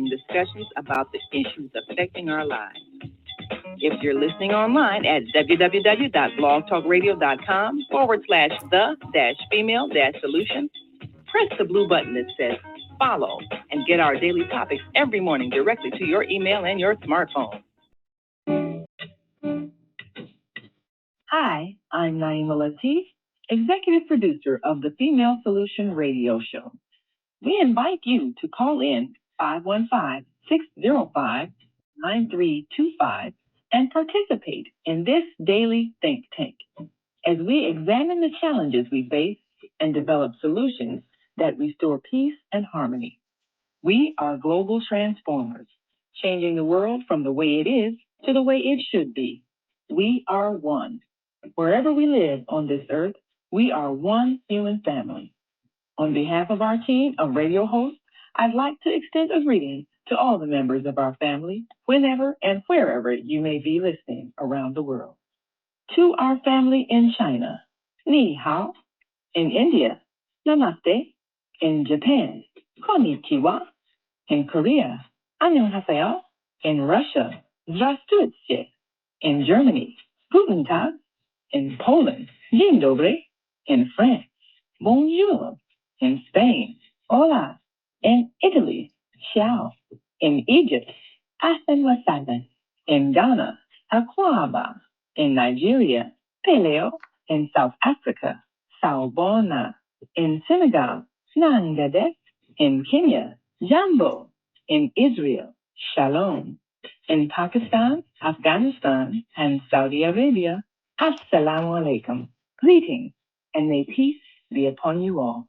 discussions about the issues affecting our lives. If you're listening online at www.blogtalkradio.com/the-female-solution, press the blue button that says follow and get our daily topics every morning directly to your email and your smartphone. Hi, I'm Naima Latif, executive producer of the Female Solution Radio Show. We invite you to call in 515-605-9325 and participate in this daily think tank as we examine the challenges we face and develop solutions that restore peace and harmony. We are global transformers, changing the world from the way it is to the way it should be. We are one. Wherever we live on this earth, we are one human family. On behalf of our team of radio hosts, I'd like to extend a greeting to all the members of our family, whenever and wherever you may be listening around the world. To our family in China, Ni Hao. In India, Namaste. In Japan, Konnichiwa. In Korea, Annyeonghaseyo. In Russia, Здравствуйте. In Germany, Guten Tag. In Poland, Dzień dobry. In France, Bonjour. In Spain, Hola. In Italy, Ciao. In Egypt, Ahlan wa sahlan. In Ghana, Akwaba. In Nigeria, Paleo. In South Africa, Sawubona. In Senegal, Nangadet. In Kenya, Jambo. In Israel, Shalom. In Pakistan, Afghanistan, and Saudi Arabia, Assalamu alaikum. Greetings, and may peace be upon you all.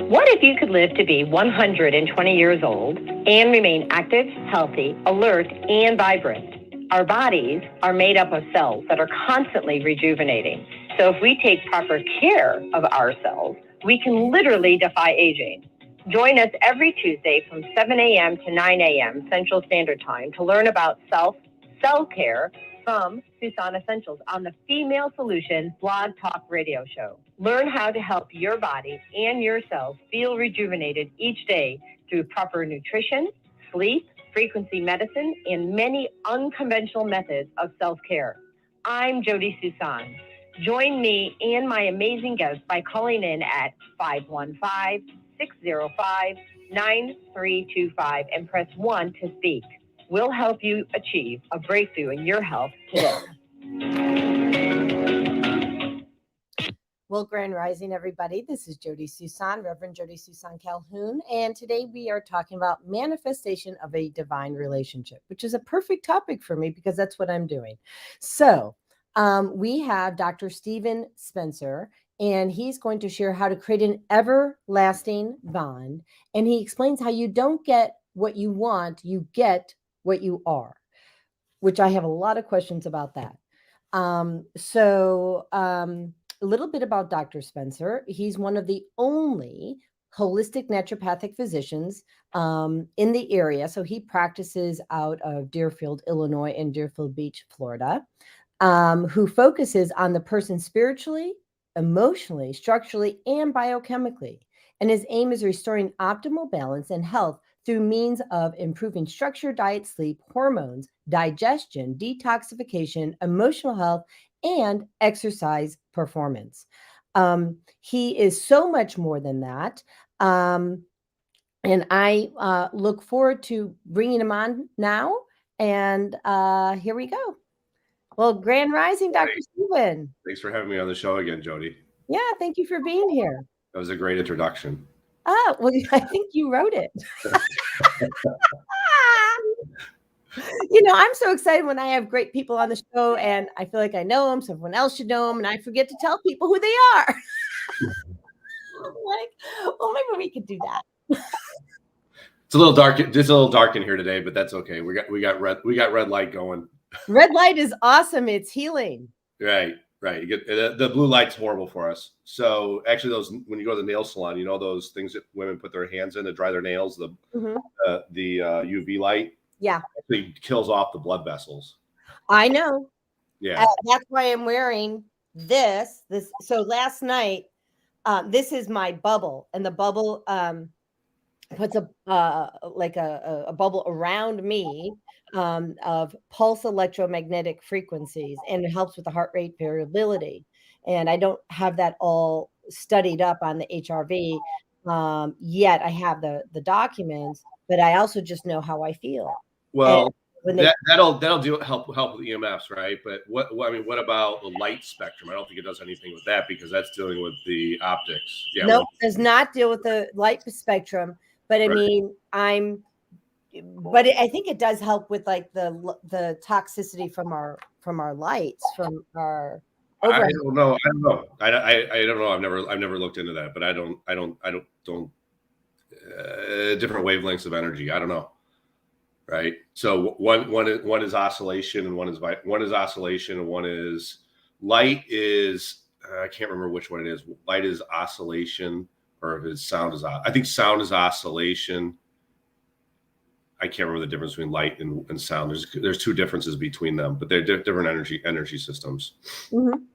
What if you could live to be 120 years old and remain active, healthy, alert, and vibrant? Our bodies are made up of cells that are constantly rejuvenating. So if we take proper care of our cells, we can literally defy aging. Join us every Tuesday from 7 a.m. to 9 a.m. Central Standard Time to learn about cell care from Susan Essentials on the Female Solution Blog Talk Radio Show. Learn how to help your body and your cells feel rejuvenated each day through proper nutrition, sleep, frequency medicine, and many unconventional methods of self-care. I'm Jodi Suson. Join me and my amazing guests by calling in at 515-605-9325 and press 1 to speak. We'll help you achieve a breakthrough in your health today. Well, Grand Rising, everybody. This is Jodi Suson, Reverend Jodi Suson Calhoun, and today we are talking about manifestation of a divine relationship, which is a perfect topic for me because that's what I'm doing. So we have Dr. Stephen Spencer, and he's going to share how to create an everlasting bond, and he explains how you don't get what you want, you get what you are, which I have a lot of questions about that. A little bit about Dr. Spencer. He's one of the only holistic naturopathic physicians in the area. So he practices out of Deerfield, Illinois, and Deerfield Beach, Florida, who focuses on the person spiritually, emotionally, structurally, and biochemically. And his aim is restoring optimal balance and health through means of improving structure, diet, sleep, hormones, digestion, detoxification, emotional health, and exercise performance. He is so much more than that. And I look forward to bringing him on now. And here we go. Well, Grand Rising, Dr. Stephen. Thanks for having me on the show again, Jodi. Yeah, thank you for being here. That was a great introduction. Ah, well, I think you wrote it. I'm so excited when I have great people on the show and I feel like I know them, so everyone else should know them, and I forget to tell people who they are. I'm like, well, maybe we could do that. It's a little dark. It's a little dark in here today, but that's okay. We got red light going. Red light is awesome. It's healing. Right. You get the blue light's horrible for us. So actually, those when you go to the nail salon, those things that women put their hands in to dry their nails, the UV light. Yeah, Actually kills off the blood vessels. I know. Yeah. That's why I'm wearing this. So last night, this is my bubble, and the bubble puts a like a bubble around me of pulse electromagnetic frequencies, and it helps with the heart rate variability. And I don't have that all studied up on the HRV yet. I have the documents, but I also just know how I feel. Well, when they that'll do help with EMFs, right? But what about the light spectrum? I don't think it does anything with that because that's dealing with the optics. Yeah. Nope, does not deal with the light spectrum. But I mean, I think it does help with like the toxicity from our lights, from our overhead. I don't know. I don't know. I've never looked into that, but I don't different wavelengths of energy. I don't know. Right. So one is oscillation and one is oscillation and one is light is I can't remember which one it is. Light is oscillation, or if it's sound is I think sound is oscillation. I can't remember the difference between light and sound. There's two differences between them, but they're different energy systems. Mm-hmm.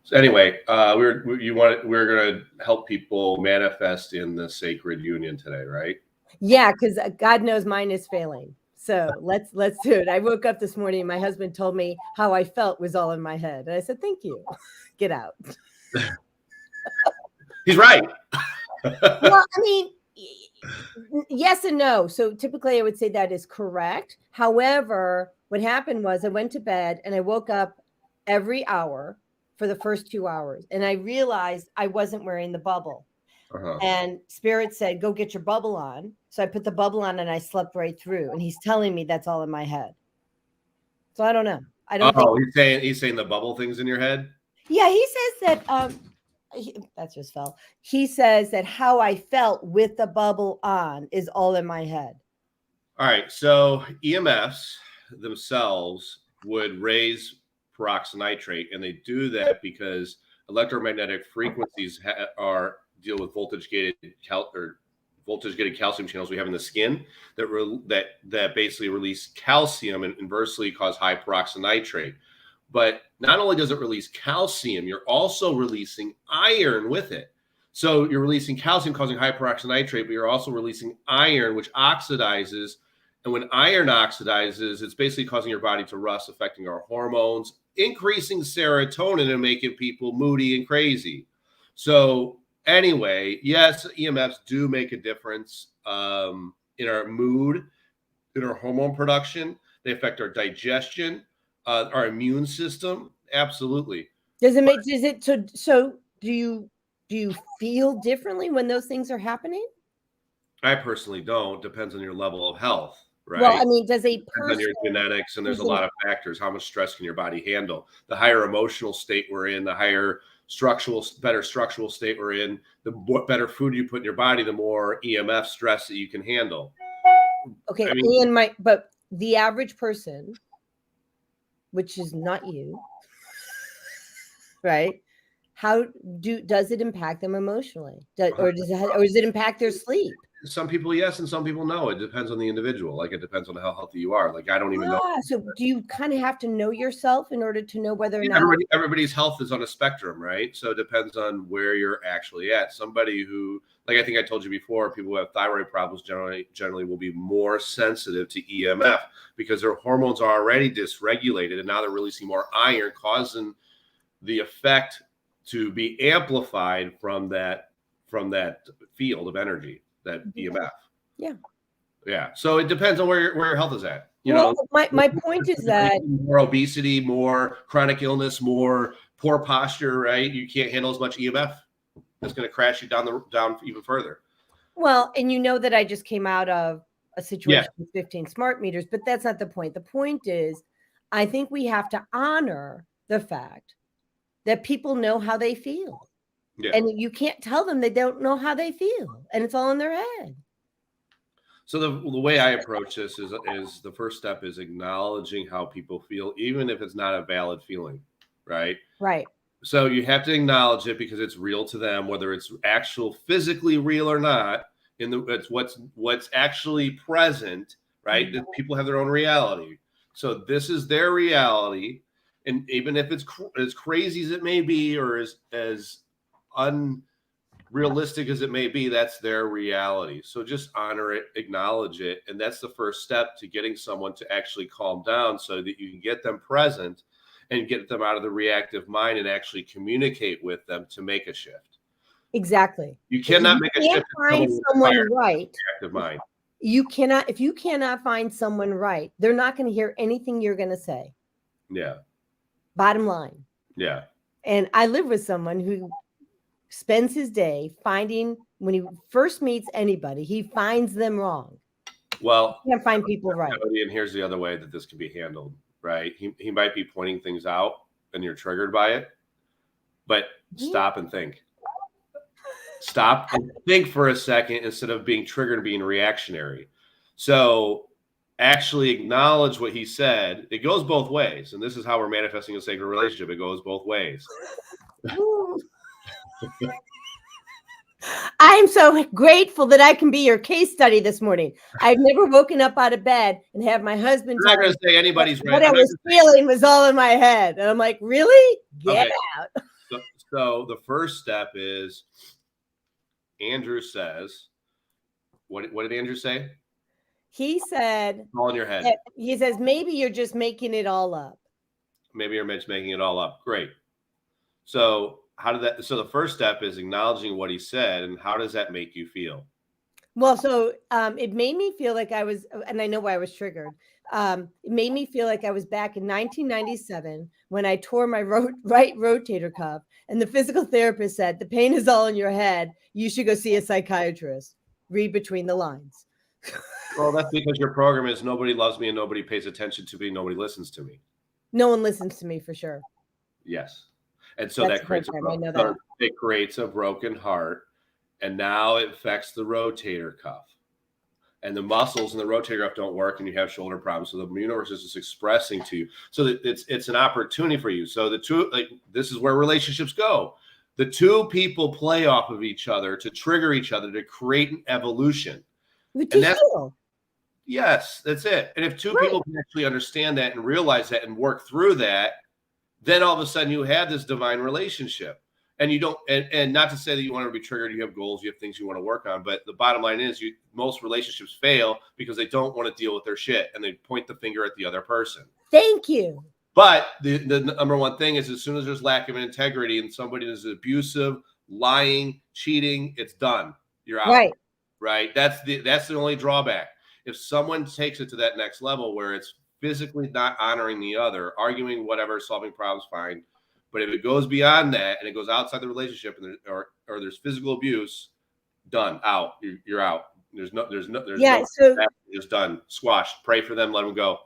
So anyway, we're going to help people manifest in the sacred union today, right? Yeah, because God knows mine is failing. So let's do it. I woke up this morning. My husband told me how I felt was all in my head, and I said, "Thank you. Get out." He's right. Well, I mean, yes and no. So typically, I would say that is correct. However, what happened was I went to bed and I woke up every hour for the first 2 hours, and I realized I wasn't wearing the bubble. Uh-huh. And Spirit said, "Go get your bubble on." So I put the bubble on and I slept right through. And he's telling me that's all in my head. So I don't know. I don't think he's saying the bubble thing's in your head. Yeah, he says that that just fell. He says that how I felt with the bubble on is all in my head. All right. So EMFs themselves would raise peroxynitrate, and they do that because electromagnetic frequencies deal with voltage gated calcium channels we have in the skin that basically release calcium and inversely cause high peroxynitrate. But not only does it release calcium, you're also releasing iron with it. So you're releasing calcium causing high peroxynitrate, but you're also releasing iron, which oxidizes. And when iron oxidizes, it's basically causing your body to rust, affecting our hormones, increasing serotonin and making people moody and crazy. So anyway, yes, EMFs do make a difference in our mood, in our hormone production. They affect our digestion, our immune system. Absolutely. So do you feel differently when those things are happening? I personally don't. Depends on your level of health, right? Well, I mean, does a person depends on your genetics, and there's a lot of factors. How much stress can your body handle? The higher emotional state we're in, the higher better structural state we're in, the better food you put in your body, the more EMF stress that you can handle. Okay, I mean, but the average person, which is not you, right? How does it impact them emotionally? Or does it impact their sleep? Some people yes, and some people no. It depends on the individual. Like it depends on how healthy you are. Like I don't even know. So do you kind of have to know yourself in order to know whether or not everybody's health is on a spectrum, right? So it depends on where you're actually at. Somebody who, like I think I told you before, people who have thyroid problems generally will be more sensitive to EMF because their hormones are already dysregulated, and now they're releasing more iron, causing the effect to be amplified from that field of energy, that EMF. Yeah. So it depends on where your health is at. You know, my point is that more obesity, more chronic illness, more poor posture, right? You can't handle as much EMF. That's going to crash you down even further. Well, and you know that I just came out of a situation with 15 smart meters, but that's not the point. The point is, I think we have to honor the fact that people know how they feel. Yeah. And you can't tell them they don't know how they feel, and it's all in their head. So the way I approach this is the first step is acknowledging how people feel, even if it's not a valid feeling, right? Right. So you have to acknowledge it because it's real to them, whether it's actual physically real or not. It's what's actually present, right? That people have their own reality. So this is their reality. And even if it's as crazy as it may be, or as unrealistic as it may be, that's their reality. So just honor it, acknowledge it. And that's the first step to getting someone to actually calm down so that you can get them present and get them out of the reactive mind and actually communicate with them to make a shift. Exactly. You cannot make a shift. Find someone right. Reactive mind. You cannot, if you cannot find someone right, they're not going to hear anything you're going to say. Yeah. Bottom line. Yeah. And I live with someone who spends his day finding, when he first meets anybody, he finds them wrong. Well, you can't find people right. And here's the other way that this can be handled, right? He might be pointing things out and you're triggered by it, but stop and think. Stop and think for a second instead of being triggered and being reactionary. So actually acknowledge what he said. It goes both ways. And this is how we're manifesting a sacred relationship. It goes both ways. I'm so grateful that I can be your case study this morning. I've never woken up out of bed and have my husband. I'm not going to say anybody's right. What I was feeling was all in my head. And I'm like, really? Get out. So the first step is, Andrew says, what did Andrew say? He said, all in your head. He says, maybe you're just making it all up. Maybe you're just making it all up. Great. So so the first step is acknowledging what he said, and how does that make you feel? Well, so it made me feel like I was, and I know why I was triggered. It made me feel like I was back in 1997 when I tore my right rotator cuff, and the physical therapist said, the pain is all in your head. You should go see a psychiatrist. Read between the lines. Well, that's because your program is nobody loves me and nobody pays attention to me. Nobody listens to me. No one listens to me for sure. Yes. And so that creates it creates a broken heart. And now it affects the rotator cuff. And the muscles in the rotator cuff don't work and you have shoulder problems. So the universe is just expressing to you. So that it's an opportunity for you. So the two, this is where relationships go. The two people play off of each other to trigger each other to create an evolution. Yes, that's it. And if two people can actually understand that and realize that and work through that, then all of a sudden you have this divine relationship. And you don't, and not to say that you want to be triggered, you have goals, you have things you want to work on. But the bottom line is most relationships fail because they don't want to deal with their shit and they point the finger at the other person. Thank you. But the number one thing is, as soon as there's lack of integrity and somebody is abusive, lying, cheating, it's done. You're out. Right. That's the only drawback. If someone takes it to that next level where it's physically not honoring the other, arguing, whatever, solving problems, fine. But if it goes beyond that and it goes outside the relationship and or there's physical abuse, done, out. You're out. There's it's done, squashed. Pray for them, let them go.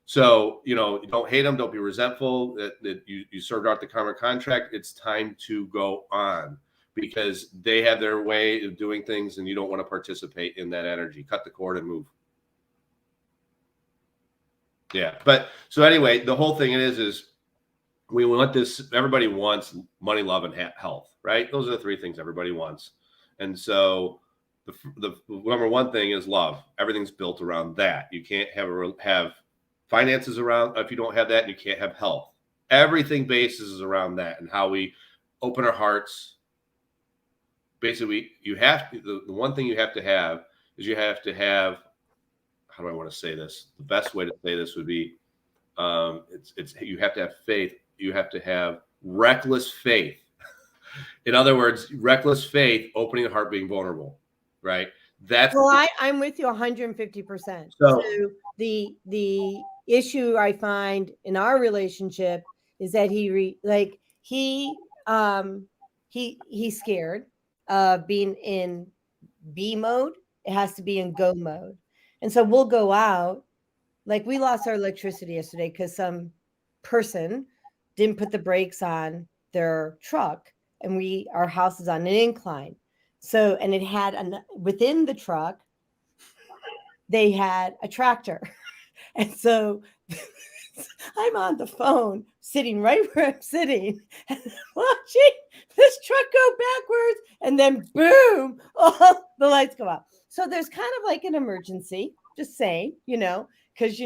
So, don't hate them, don't be resentful that you served out the karmic contract. It's time to go on because they have their way of doing things and you don't want to participate in that energy. Cut the cord and move. Yeah. But so anyway, the whole thing is we want this, everybody wants money, love, and health, right? Those are the three things everybody wants. And so the number one thing is love. Everything's built around that. You can't have finances around if you don't have that, and you can't have health. Everything bases around that and how we open our hearts. Basically, you have to, the one thing you have to have is you have to have, how do I want to say this? The best way to say this would be, you have to have faith. You have to have reckless faith. In other words, reckless faith, opening the heart, being vulnerable, right? I'm with you 150%. So the issue I find in our relationship is that he's scared of being in B mode. It has to be in go mode. And so we'll go out. Like we lost our electricity yesterday because some person didn't put the brakes on their truck, and our house is on an incline. So, and it had within the truck, they had a tractor. And so I'm on the phone, sitting right where I'm sitting, and watching this truck go backwards, and then boom, all the lights go out. So there's kind of like an emergency, just saying, because,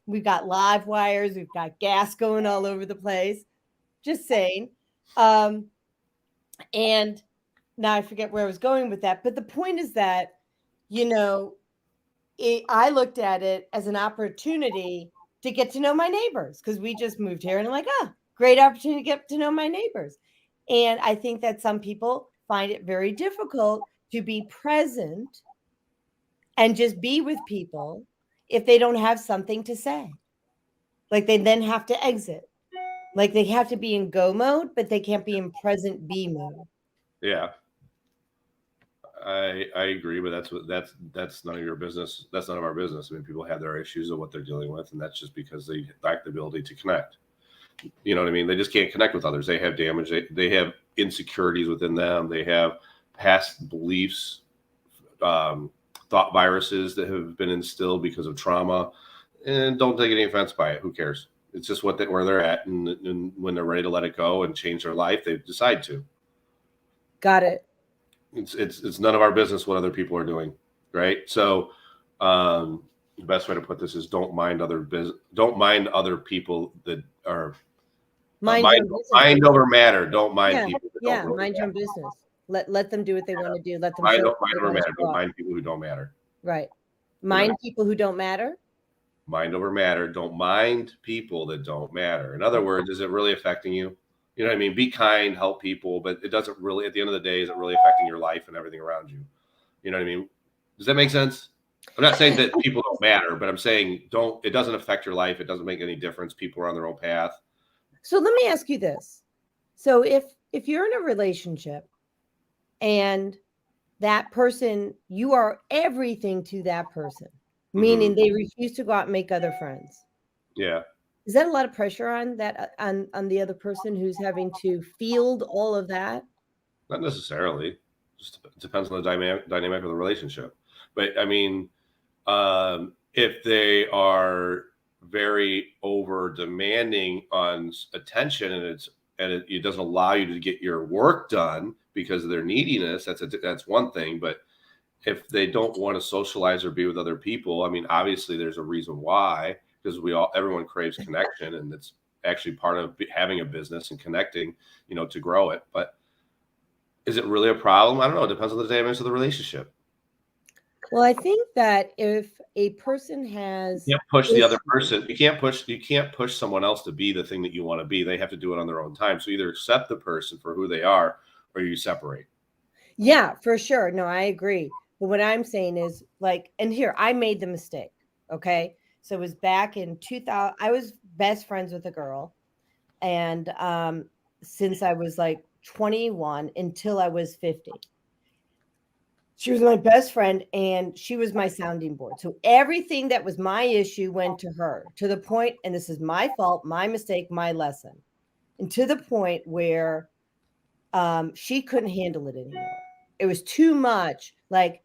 we've got live wires, we've got gas going all over the place, just saying. And now I forget where I was going with that. But the point is that, I looked at it as an opportunity to get to know my neighbors because we just moved here and I'm like, great opportunity to get to know my neighbors. And I think that some people find it very difficult to be present and just be with people if they don't have something to say. Like they then have to exit. Like they have to be in go mode, but they can't be in present be mode. Yeah. I agree, but that's none of your business. That's none of our business. I mean, people have their issues of what they're dealing with, and that's just because they lack the ability to connect. You know what I mean? They just can't connect with others. They have damage. They have insecurities within them. They have past beliefs, thought viruses that have been instilled because of trauma. And don't take any offense by it. Who cares? It's just where they're at, and when they're ready to let it go and change their life, they decide to. Got it. It's none of our business what other people are doing, right? So the best way to put this is don't mind other people that are mind over matter. Don't mind people that don't really mind your own business. Let them do what they want to do. Let them mind over matter. Don't mind people who don't matter. Right. Mind people who don't matter. Mind over matter. Don't mind people that don't matter. In other words, is it really affecting you? You know what I mean? Be kind, help people, but it doesn't really, at the end of the day, is it really affecting your life and everything around you? You know what I mean? Does that make sense? I'm not saying that people don't matter, but I'm saying it doesn't affect your life. It doesn't make any difference. People are on their own path. So let me ask you this. So if you're in a relationship and that person, you are everything to that person, meaning they refuse to go out and make other friends. Yeah. Is that a lot of pressure on that on the other person who's having to field all of that? Not necessarily. Just depends on the dynamic of the relationship. But I mean, if they are very over demanding on attention and it doesn't allow you to get your work done because of their neediness, that's one thing. But if they don't want to socialize or be with other people, I mean, obviously there's a reason why. Because everyone craves connection, and it's actually part of having a business and connecting, to grow it. But is it really a problem? I don't know. It depends on the dynamics of the relationship. Well, I think that if a person has, you can't push the other person. You can't push someone else to be the thing that you want to be. They have to do it on their own time. So either accept the person for who they are, or you separate. Yeah, for sure. No, I agree. But what I'm saying is and here I made the mistake. Okay. So it was back in 2000. I was best friends with a girl. And since I was 21 until I was 50. She was my best friend and she was my sounding board. So everything that was my issue went to her, to the point, and this is my fault, my mistake, my lesson. And to the point where she couldn't handle it anymore. It was too much.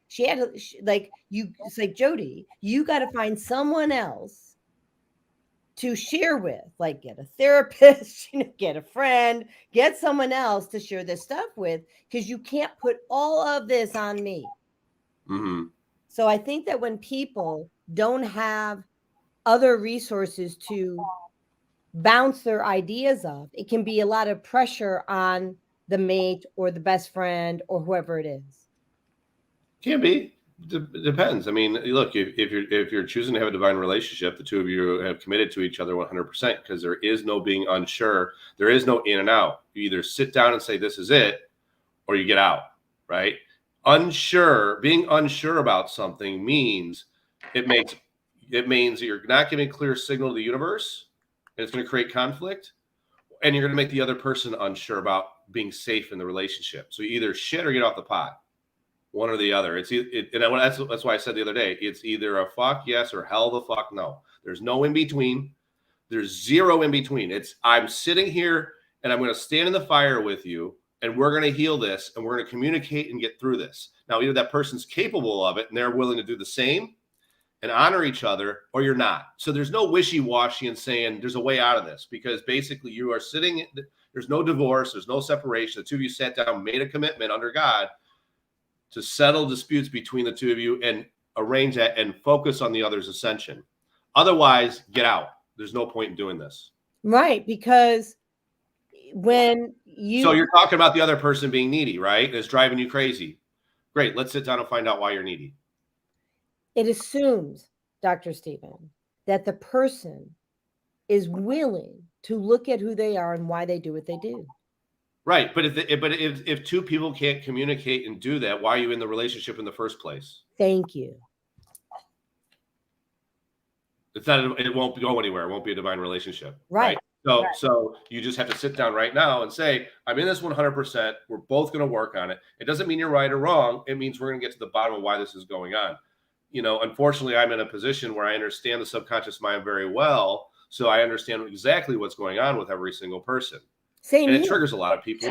She had to, it's like, Jodi, you got to find someone else to share with, get a therapist, get a friend, get someone else to share this stuff with, because you can't put all of this on me. Mm-hmm. So I think that when people don't have other resources to bounce their ideas off, it can be a lot of pressure on the mate or the best friend or whoever it is. Can be. Depends. I mean, look, if you're choosing to have a divine relationship, the two of you have committed to each other 100%, because there is no being unsure. There is no in and out. You either sit down and say, this is it, or you get out, right? Being unsure about something means that you're not giving clear signal to the universe, and it's going to create conflict, and you're going to make the other person unsure about being safe in the relationship. So you either shit or get off the pot. One or the other. That's why I said the other day, it's either a fuck yes or hell the fuck no. There's no in between. There's zero in between. I'm sitting here and I'm going to stand in the fire with you, and we're going to heal this, and we're going to communicate and get through this. Now, either that person's capable of it and they're willing to do the same and honor each other, or you're not. So there's no wishy-washy and saying there's a way out of this, because basically you are sitting, there's no divorce, there's no separation. The two of you sat down, made a commitment under God to settle disputes between the two of you and arrange that and focus on the other's ascension. Otherwise, get out. There's no point in doing this. Right, because when So you're talking about the other person being needy, right? It's driving you crazy. Great. Let's sit down and find out why you're needy. It assumes, Dr. Stephen, that the person is willing to look at who they are and why they do what they do. Right, but if two people can't communicate and do that, why are you in the relationship in the first place? Thank you. It's not. It won't go anywhere. It won't be a divine relationship. Right. So you just have to sit down right now and say, I'm in this 100%. We're both going to work on it. It doesn't mean you're right or wrong. It means we're going to get to the bottom of why this is going on. Unfortunately, I'm in a position where I understand the subconscious mind very well. So I understand exactly what's going on with every single person. Same and here. It triggers a lot of people.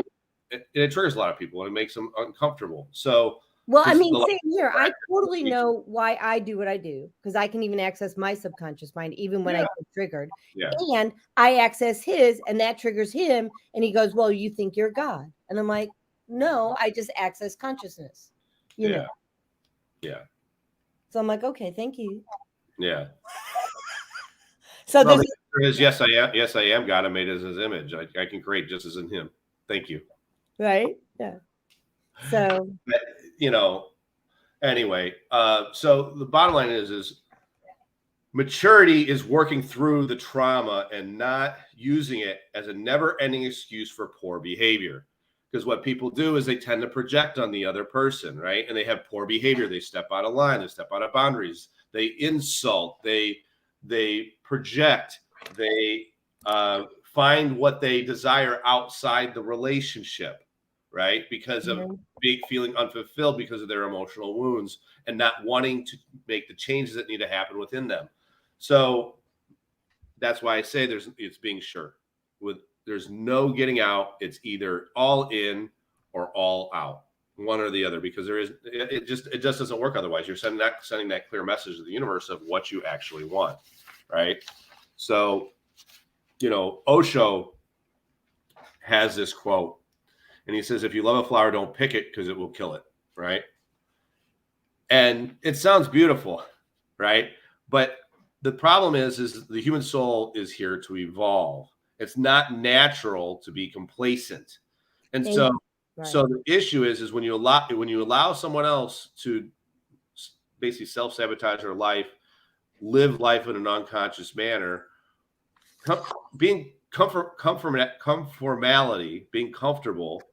It triggers a lot of people and it makes them uncomfortable. So, well, I mean, same here. I totally know why I do what I do because I can even access my subconscious mind even when I get triggered. Yeah. And I access his and that triggers him. And he goes, well, you think you're God. And I'm like, no, I just access consciousness. You know? Yeah. So I'm like, okay, thank you. Yeah. So the answer is yes, I am. Yes, I am God. I made as His image. I can create just as in Him. Thank you. Right. Yeah. So, anyway, so the bottom line is maturity is working through the trauma and not using it as a never-ending excuse for poor behavior. Because what people do is they tend to project on the other person, right? And they have poor behavior. They step out of line. They step out of boundaries. They insult. They project. They find what they desire outside the relationship, right? Because of feeling unfulfilled because of their emotional wounds and not wanting to make the changes that need to happen within them. So that's why I say it's being sure. There's no getting out. It's either all in or all out, one or the other, because it just doesn't work otherwise. You're sending that clear message to the universe of what you actually want, right? So, Osho has this quote, and he says, if you love a flower, don't pick it because it will kill it, right? And it sounds beautiful, right? But the problem is the human soul is here to evolve. It's not natural to be complacent. And so the issue is when you allow someone else to basically self-sabotage their life, live life in an unconscious manner, being conformality, being comfortable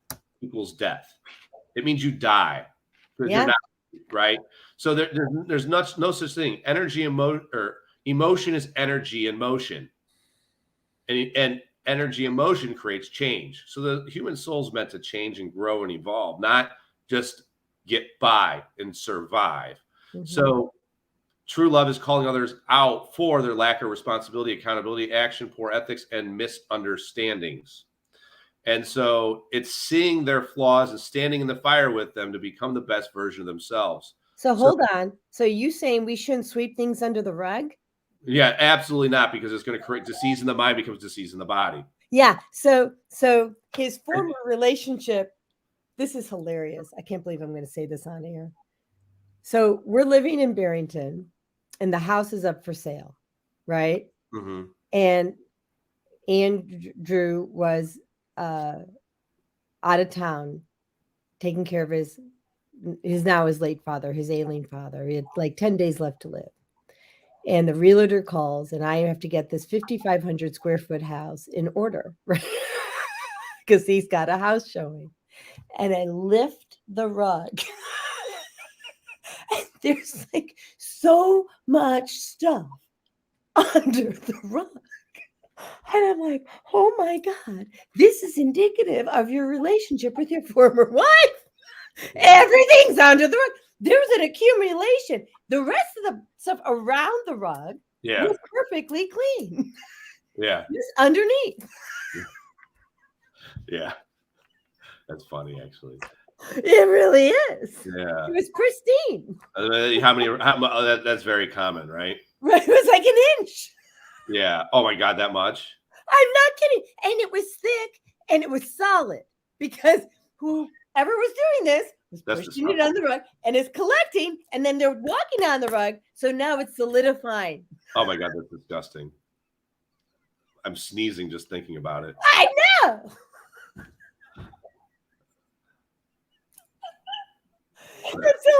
equals death. It means you die because you're not right. So there's no such thing. Emotion is energy in motion, and energy and motion creates change. So the human soul is meant to change and grow and evolve, not just get by and survive. Mm-hmm. So true love is calling others out for their lack of responsibility, accountability, action, poor ethics, and misunderstandings. And so it's seeing their flaws and standing in the fire with them to become the best version of themselves. So hold on. So you saying we shouldn't sweep things under the rug? Yeah, absolutely not, because it's going to create disease in the mind becomes disease in the body. Yeah. So his former relationship, this is hilarious. I can't believe I'm going to say this on air. So we're living in Barrington and the house is up for sale, right? Mm-hmm. And Andrew was out of town taking care of his late father, his ailing father. He had like 10 days left to live. And the realtor calls and I have to get this 5,500 square foot house in order, right? Because he's got a house showing. And I lift the rug. And there's like so much stuff under the rug. And I'm like, oh my God, this is indicative of your relationship with your former wife. Everything's under the rug. There's an accumulation. The rest of the stuff around the rug was perfectly clean. Yeah. Just underneath. Yeah. That's funny, actually. It really is. Yeah. It was pristine. That's very common, right? Right. It was like an inch. Yeah. Oh my God, that much? I'm not kidding. And it was thick and it was solid because whoever was doing this It's That's pushing it on the rug, and it's collecting, and then they're walking on the rug. So now it's solidifying. Oh my God, that's disgusting. I'm sneezing just thinking about it. I know. And so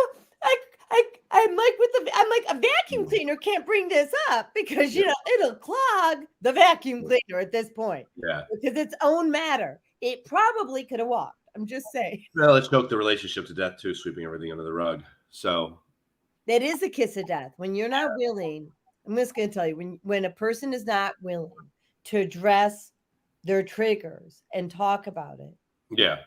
I'm like a vacuum cleaner can't bring this up because it'll clog the vacuum cleaner at this point. Yeah. Because it's own matter. It probably could have walked. I'm just saying. Well, let's choke the relationship to death too, sweeping everything under the rug. So that is a kiss of death. When you're not willing, I'm just going to tell you, when a person is not willing to address their triggers and talk about it, yeah,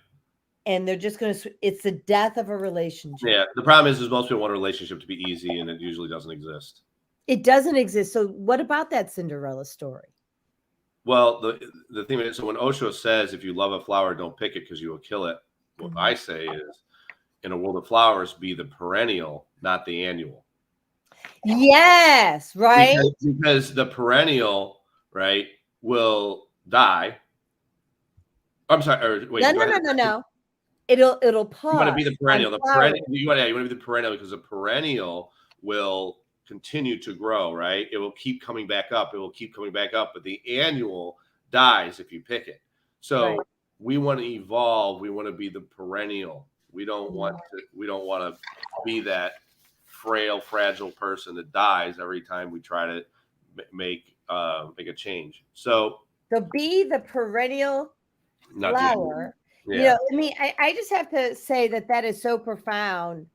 and they're just going to, it's the death of a relationship. yeah. The problem is most people want a relationship to be easy, and it usually doesn't exist. It doesn't exist. So what about that Cinderella story? Well, the thing is, so when Osho says, if you love a flower, don't pick it because you will kill it, what I say is, in a world of flowers, be the perennial, not the annual. Yes, right. Because the perennial, right, will die. I'm sorry. Or wait. No. It'll pause. You want to be the perennial. You want to be the perennial because the perennial will continue to grow, right? It will keep coming back up. It will keep coming back up. But the annual dies if you pick it. So we want to evolve. We want to be the perennial. We don't want to. We don't want to be that frail, fragile person that dies every time we try to make a change. So be the perennial flower. Yeah. I just have to say that is so profound.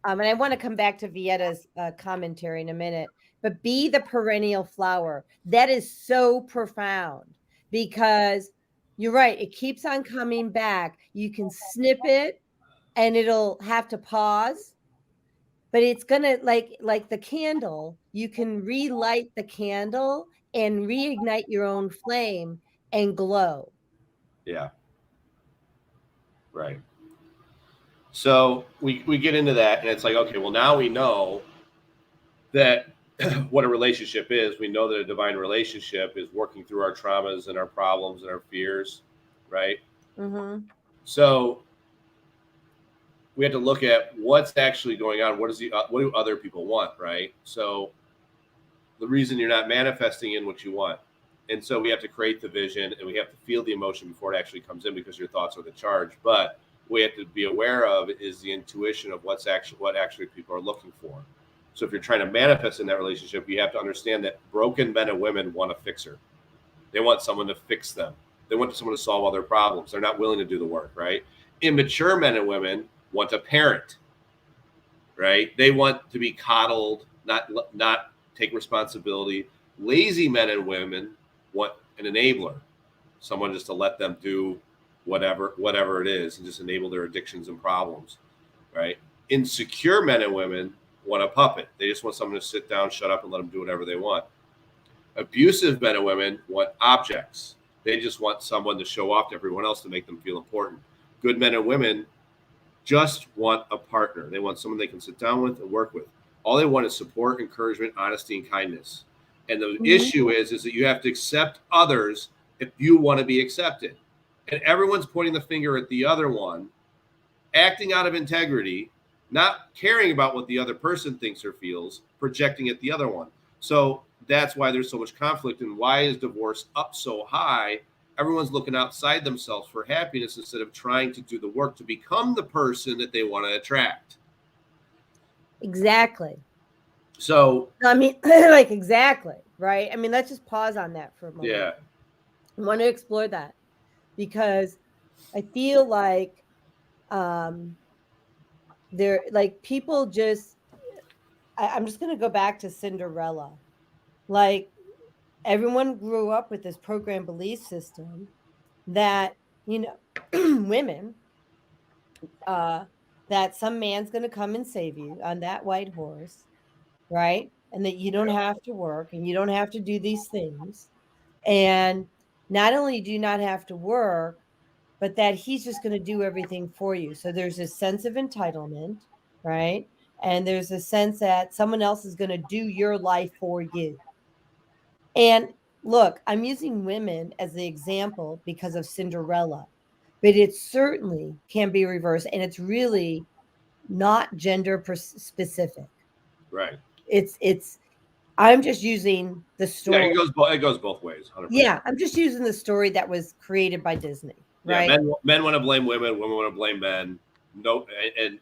And I want to come back to Vietta's commentary in a minute, but be the perennial flower. That is so profound because you're right. It keeps on coming back. You can snip it and it'll have to pause, but it's going to like the candle. You can relight the candle and reignite your own flame and glow. Yeah. Right. So we get into that, and it's like, okay, well, now we know that what a relationship is. We know that a divine relationship is working through our traumas and our problems and our fears, right? Mm-hmm. So we have to look at what's actually going on. What do other people want, right? So the reason you're not manifesting in what you want. And so we have to create the vision, and we have to feel the emotion before it actually comes in, because your thoughts are the charge. But we have to be aware of is the intuition of what actually people are looking for. So if you're trying to manifest in that relationship, you have to understand that broken men and women want a fixer. They want someone to fix them. They want someone to solve all their problems. They're not willing to do the work, right? Immature men and women want a parent, right? They want to be coddled, not take responsibility. Lazy men and women want an enabler, someone just to let them do whatever it is and just enable their addictions and problems, right? Insecure men and women want a puppet. They just want someone to sit down, shut up, and let them do whatever they want. Abusive men and women want objects. They just want someone to show off to everyone else to make them feel important. Good men and women just want a partner. They want someone they can sit down with and work with. All they want is support, encouragement, honesty, and kindness. And the issue is that you have to accept others if you want to be accepted. And everyone's pointing the finger at the other one, acting out of integrity, not caring about what the other person thinks or feels, projecting at the other one. So that's why there's so much conflict, and why is divorce up so high? Everyone's looking outside themselves for happiness instead of trying to do the work to become the person that they want to attract. Exactly. So, exactly, right? I mean, let's just pause on that for a moment. Yeah. I want to explore that because I feel like people just, I'm just going to go back to Cinderella. Like, everyone grew up with this program belief system that, women, that some man's going to come and save you on that white horse, right? And that you don't have to work and you don't have to do these things. And not only do you not have to work, but that he's just going to do everything for you. So there's a sense of entitlement, right? And there's a sense that someone else is going to do your life for you. And look, I'm using women as the example because of Cinderella, but it certainly can be reversed. And it's really not gender specific. Right. It's I'm just using the Yeah, story. it goes both ways. 100%. Yeah, I'm just using the story that was created by Disney, Yeah, right? men want to blame women, women want to blame men. No, and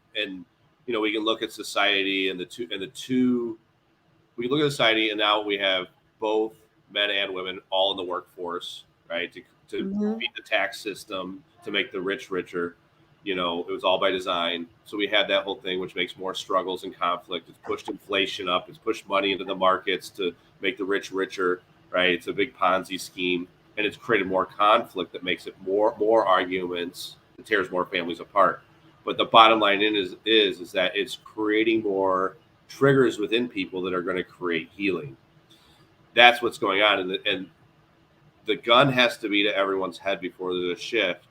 you know, we can look at society and the two. We can look at society, and now we have both men and women all in the workforce, right? To Mhm. beat the tax system, to make the rich richer. You know, it was all by design. So we had that whole thing, which makes more struggles and conflict. It's pushed inflation up. It's pushed money into the markets to make the rich richer, right? It's a big Ponzi scheme, and it's created more conflict that makes it more arguments. It tears more families apart. But the bottom line is that it's creating more triggers within people that are going to create healing. That's what's going on, and the gun has to be to everyone's head before there's a shift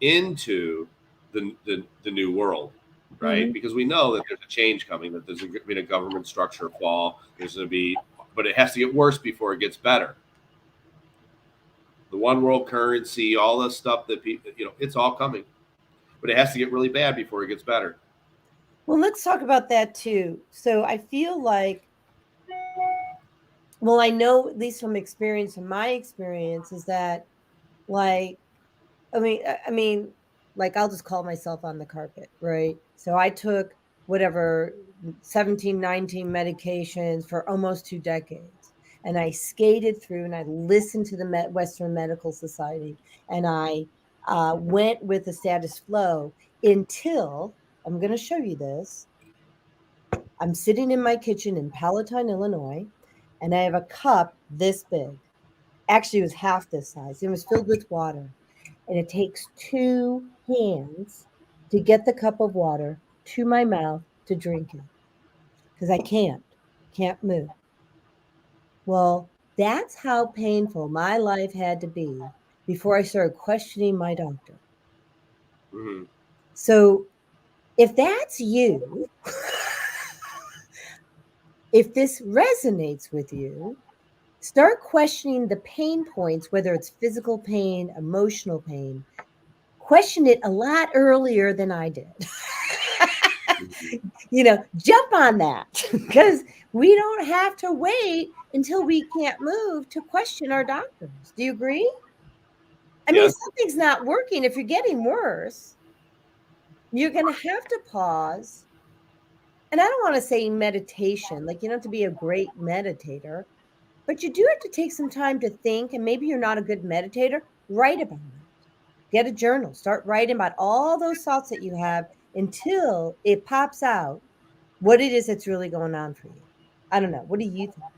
into the new world, right? Mhm. Because we know that there's a change coming, that there's going to be a government structure fall. There's going to be, but it has to get worse before it gets better. The one world currency, all the stuff that people, you know, it's all coming, but it has to get really bad before it gets better. Well, let's talk about that too. So I feel like, well, I know at least from experience, from my experience, is that like, I mean, like I'll just call myself on the carpet, right? So I took whatever 17, 19 medications for almost 2 decades. And I skated through and I listened to the Western Medical Society and I went with the status flow until I'm going to show you this. I'm sitting in my kitchen in Palatine, Illinois, and I have a cup this big. Actually, it was half this size. It was filled with water. And it takes 2 hands to get the cup of water to my mouth to drink it because I can't move. Well, that's how painful my life had to be before I started questioning my doctor. Mm-hmm. So if that's you, if this resonates with you, start questioning the pain points, whether it's physical pain, emotional pain. Question it a lot earlier than I did. Jump on that because we don't have to wait until we can't move to question our doctors. Do you agree? I mean, Yeah. if something's not working, if you're getting worse, you're going to have to pause. And I don't want to say meditation, like you don't have to be a great meditator, but you do have to take some time to think. And maybe you're not a good meditator, write about it. Get a journal, start writing about all those thoughts that you have until it pops out what it is that's really going on for you. I don't know. What do you think?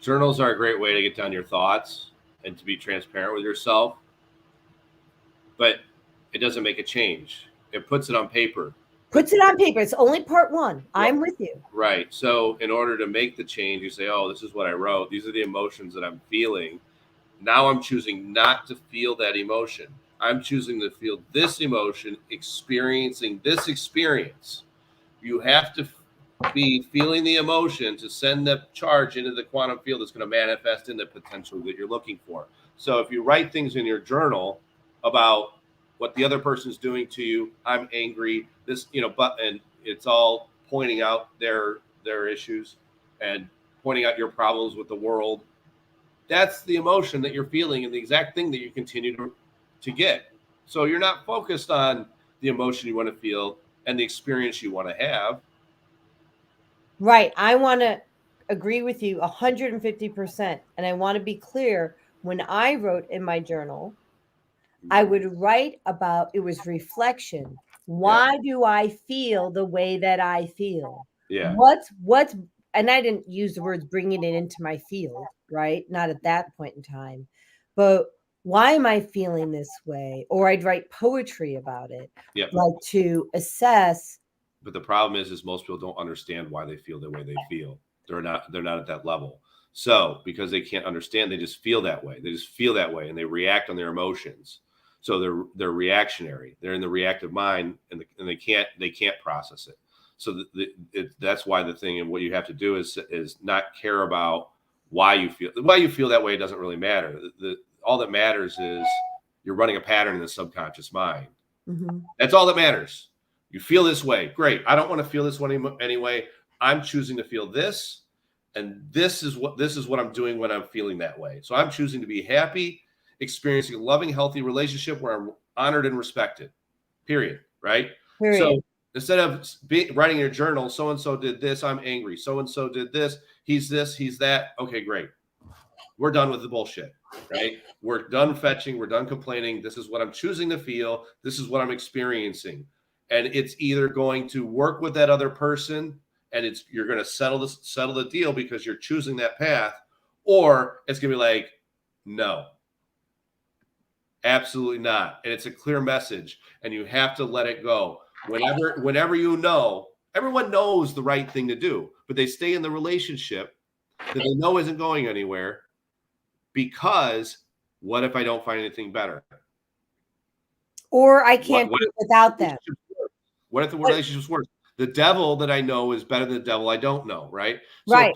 Journals are a great way to get down your thoughts and to be transparent with yourself, but it doesn't make a change. It puts it on paper. Puts it on paper. It's only part one. I'm with you. Right. So, in order to make the change, you say, oh, this is what I wrote. These are the emotions that I'm feeling. Now I'm choosing not to feel that emotion. I'm choosing to feel this emotion, experiencing this experience. You have to be feeling the emotion to send the charge into the quantum field that's going to manifest in the potential that you're looking for. So if you write things in your journal about what the other person's doing to you, I'm angry, this, and it's all pointing out their issues and pointing out your problems with the world. That's the emotion that you're feeling and the exact thing that you continue to get. So you're not focused on the emotion you want to feel and the experience you want to have. Right. I want to agree with you 150%. And I want to be clear, when I wrote in my journal, I would write about it was reflection. Why do I feel the way that I feel? Yeah. What's and I didn't use the words bringing it into my field, right? Not at that point in time. But why am I feeling this way? Or I'd write poetry about it, Yep. like to assess. But the problem is most people don't understand why they feel the way they feel. They're not at that level. So because they can't understand, they just feel that way. They just feel that way and they react on their emotions. So they're reactionary. They're in the reactive mind and they can't process it. So that's why the thing and what you have to do is not care about why you feel that way. It doesn't really matter. All that matters is you're running a pattern in the subconscious mind. Mm-hmm. That's all that matters. You feel this way. Great. I don't want to feel this one anyway. I'm choosing to feel this. And this is what I'm doing when I'm feeling that way. So I'm choosing to be happy, experiencing a loving, healthy relationship where I'm honored and respected. Period. Right? Period. So instead of writing in your journal, so-and-so did this, I'm angry. So-and-so did this, he's that. Okay, great. We're done with the bullshit, right? We're done fetching. We're done complaining. This is what I'm choosing to feel. This is what I'm experiencing. And it's either going to work with that other person and you're going to settle the deal because you're choosing that path, or it's going to be like, no, absolutely not. And it's a clear message and you have to let it go. Whenever you know, everyone knows the right thing to do, but they stay in the relationship that they know isn't going anywhere because what if I don't find anything better? Or I can't do it without them. What if the relationship's worse? The devil that I know is better than the devil I don't know, right? Right.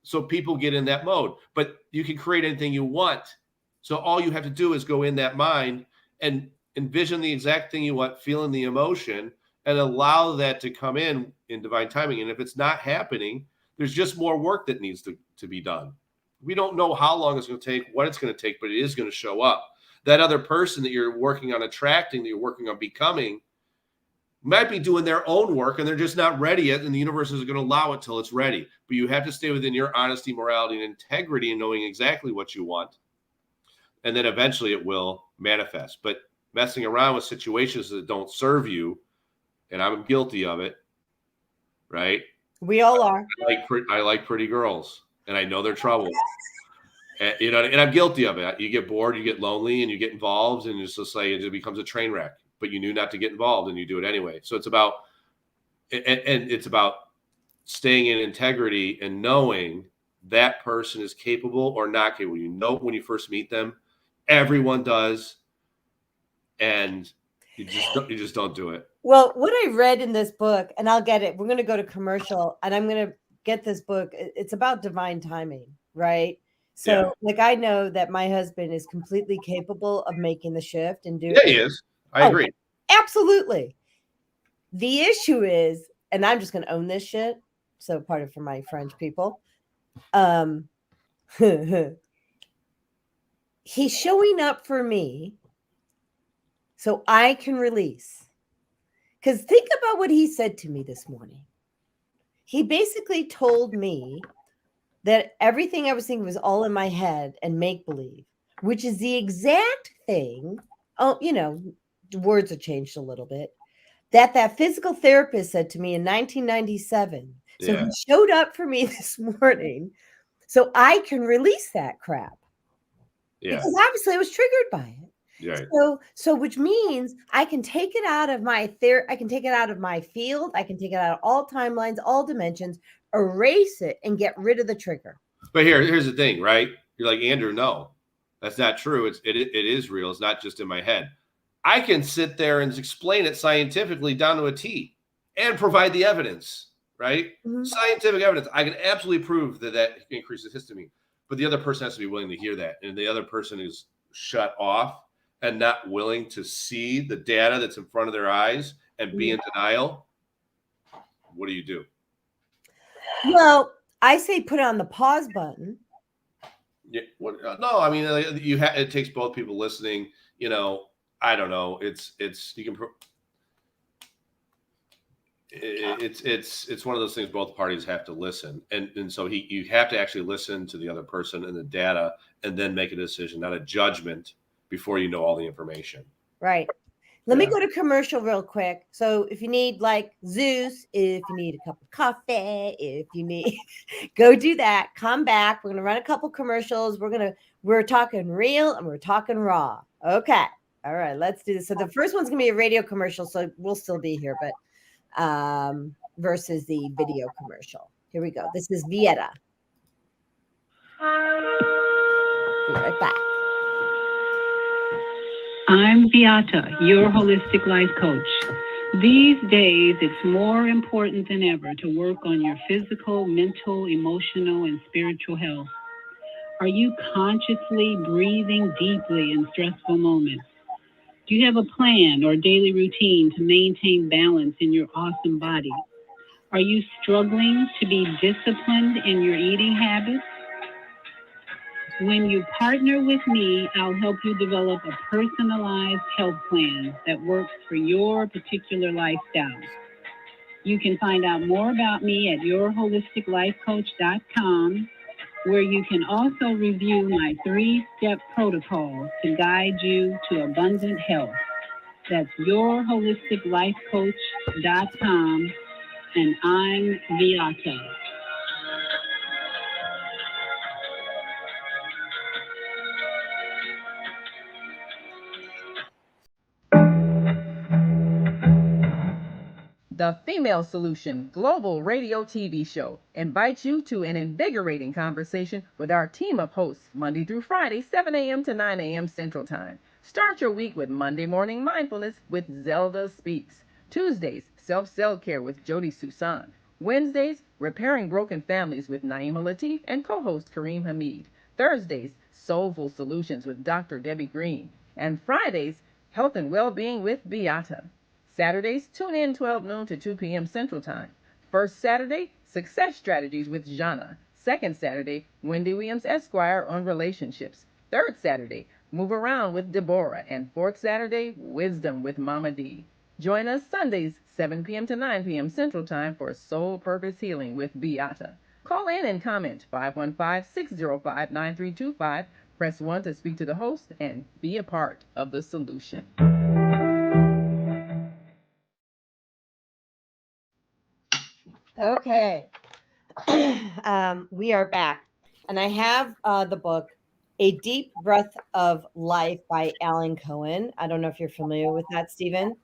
So people get in that mode, but you can create anything you want. So all you have to do is go in that mind and envision the exact thing you want, feeling the emotion, and allow that to come in divine timing. And if it's not happening, there's just more work that needs to be done. We don't know how long it's going to take, what it's going to take, but it is going to show up. That other person that you're working on attracting, that you're working on becoming, might be doing their own work and they're just not ready yet, and the universe isn't going to allow it till it's ready. But you have to stay within your honesty, morality, and integrity and knowing exactly what you want. And then eventually it will manifest. But messing around with situations that don't serve you, and I'm guilty of it, right? We all are. I like pretty girls, and I know they're trouble. And, and I'm guilty of it. You get bored, you get lonely, and you get involved, and it's just like it becomes a train wreck. But you knew not to get involved, and you do it anyway. So it's about, and it's about staying in integrity and knowing that person is capable or not capable. You know when you first meet them, everyone does, and you just don't do it. Well, what I read in this book, and I'll get it. We're going to go to commercial, and I'm going to get this book. It's about divine timing, right? So, like, I know that my husband is completely capable of making the shift and doing. Yeah, he is. I agree. Absolutely. The issue is, and I'm just going to own this shit. So, pardon for my French people. He's showing up for me so I can release. Because think about what he said to me this morning. He basically told me that everything I was thinking was all in my head and make-believe, which is the exact thing. Oh, the words have changed a little bit. That physical therapist said to me in 1997. So he showed up for me this morning so I can release that crap. Yeah. Because obviously I was triggered by it. Yeah. So which means I can take it out of my I can take it out of my field. I can take it out of all timelines, all dimensions, erase it, and get rid of the trigger. But here's the thing, right? You're like, Andrew, no, that's not true. It is real. It's not just in my head. I can sit there and explain it scientifically down to a T and provide the evidence, right? Mm-hmm. Scientific evidence. I can absolutely prove that increases histamine, but the other person has to be willing to hear that. And the other person is shut off and not willing to see the data that's in front of their eyes and be in denial. What do you do? Well, I say put on the pause button. Yeah. No, I mean, it takes both people listening, I don't know. It's one of those things both parties have to listen. And so you have to actually listen to the other person and the data and then make a decision, not a judgment before you know all the information. Right. Let me go to commercial real quick. So if you need like Zeus, if you need a cup of coffee, if you need, go do that. Come back. We're going to run a couple commercials. We're talking real and we're talking raw. Okay. All right, let's do this. So the first one's going to be a radio commercial. So we'll still be here, but versus the video commercial. Here we go. This is Vieta. Be right back. I'm Beata, your holistic life coach. These days, it's more important than ever to work on your physical, mental, emotional, and spiritual health. Are you consciously breathing deeply in stressful moments? Do you have a plan or daily routine to maintain balance in your awesome body? Are you struggling to be disciplined in your eating habits? When you partner with me, I'll help you develop a personalized health plan that works for your particular lifestyle. You can find out more about me at yourholisticlifecoach.com, where you can also review my 3-step protocol to guide you to abundant health. That's yourholisticlifecoach.com, and I'm Viata. The Female Solution Global Radio TV Show invites you to an invigorating conversation with our team of hosts Monday through Friday, 7 a.m. to 9 a.m. Central Time. Start your week with Monday Morning Mindfulness with Zelda Speaks. Tuesdays, Self Care with Jodi Suson. Wednesdays, Repairing Broken Families with Naima Latif and co-host Kareem Hamid. Thursdays, Soulful Solutions with Dr. Debbie Green. And Fridays, Health and Well-Being with Beata. Saturdays, tune in 12 noon to 2 p.m. Central Time. First Saturday, Success Strategies with Jana. Second Saturday, Wendy Williams Esquire on relationships. Third Saturday, Move Around with Deborah. And fourth Saturday, Wisdom with Mama D. Join us Sundays, 7 p.m. to 9 p.m. Central Time for Soul Purpose Healing with Beata. Call in and comment 515-605-9325. Press 1 to speak to the host and be a part of the solution. Okay. We are back. And I have the book, A Deep Breath of Life by Alan Cohen. I don't know if you're familiar with that, Stephen.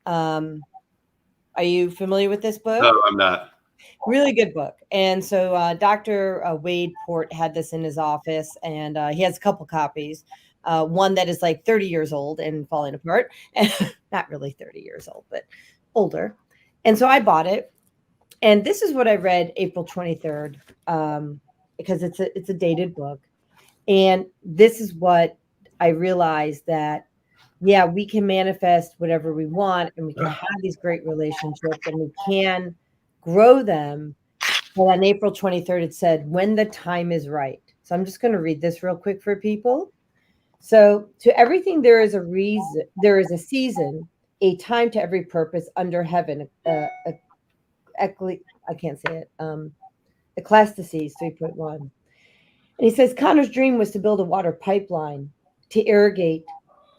Are you familiar with this book? No, I'm not. Really good book. And so Dr. Wade Port had this in his office, and he has a couple copies. One that is like 30 years old and falling apart. Not really 30 years old, but older. And so I bought it. And this is what I read April 23rd, because it's a dated book. And this is what I realized that, yeah, we can manifest whatever we want, and we can have these great relationships, and we can grow them. Well, on April 23rd, it said, when the time is right. So I'm just going to read this real quick for people. So to everything, there is a reason, there is a season, a time to every purpose under heaven. I can't say it. Ecclesiastes 3.1. And he says Connor's dream was to build a water pipeline to irrigate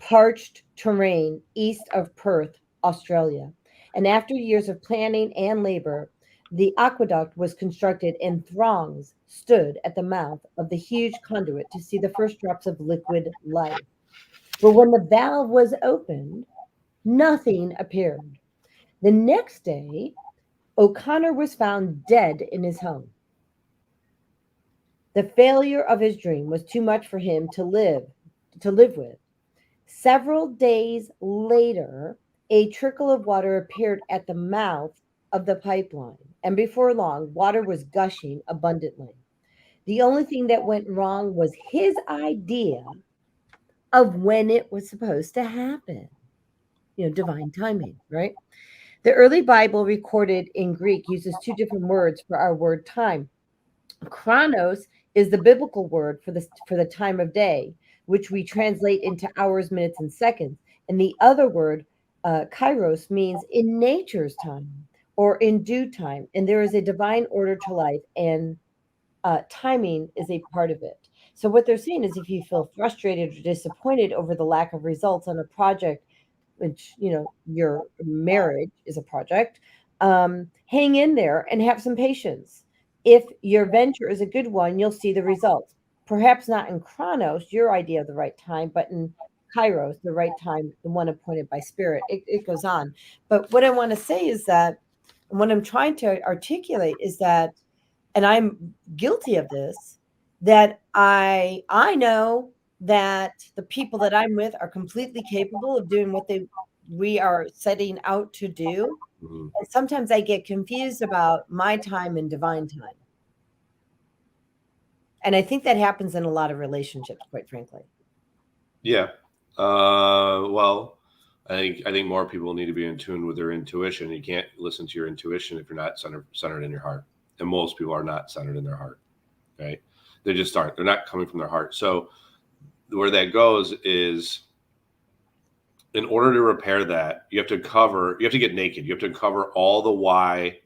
parched terrain east of Perth, Australia. And after years of planning and labor, the aqueduct was constructed, and throngs stood at the mouth of the huge conduit to see the first drops of liquid life. But when the valve was opened, nothing appeared. The next day, O'Connor was found dead in his home. The failure of his dream was too much for him to live with. Several days later, a trickle of water appeared at the mouth of the pipeline, and before long, water was gushing abundantly. The only thing that went wrong was his idea of when it was supposed to happen. Divine timing, right? The early Bible recorded in Greek uses two different words for our word time. Chronos is the biblical word for the time of day, which we translate into hours, minutes, and seconds. And the other word, kairos, means in nature's time or in due time. And there is a divine order to life, and timing is a part of it. So what they're saying is, if you feel frustrated or disappointed over the lack of results on a project, which your marriage is a project, hang in there and have some patience. If your venture is a good one, you'll see the results. Perhaps not in Chronos, your idea of the right time, but in Kairos, the right time, the one appointed by Spirit. It goes on. But what I want to say is that, and what I'm trying to articulate is that, and I'm guilty of this, that I know that the people that I'm with are completely capable of doing what we are setting out to do. Mm-hmm. And sometimes I get confused about my time and divine time. And I think that happens in a lot of relationships, quite frankly. Yeah. Well, I think more people need to be in tune with their intuition. You can't listen to your intuition if you're not centered in your heart, and most people are not centered in their heart. Right? They just aren't. They're not coming from their heart. So where that goes is, in order to repair that, you have to get naked. You have to cover all the why.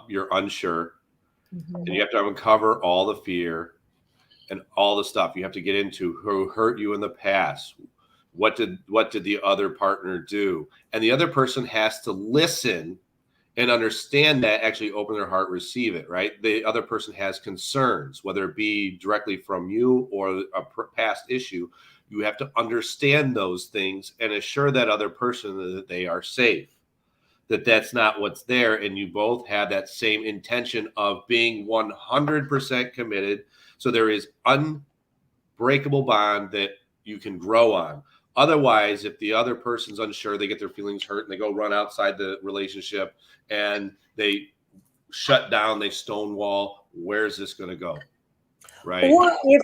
You're unsure, and you have to uncover all the fear and all the stuff. You have to get into who hurt you in the past. What did the other partner do? And the other person has to listen and understand that, actually open their heart, receive it, right? The other person has concerns, whether it be directly from you or a past issue. You have to understand those things and assure that other person that they are safe, that that's not what's there. And you both have that same intention of being 100% committed. So there is unbreakable bond that you can grow on. Otherwise, if the other person's unsure, they get their feelings hurt and they go run outside the relationship and they shut down, they stonewall. Where's this going to go? Right. Or if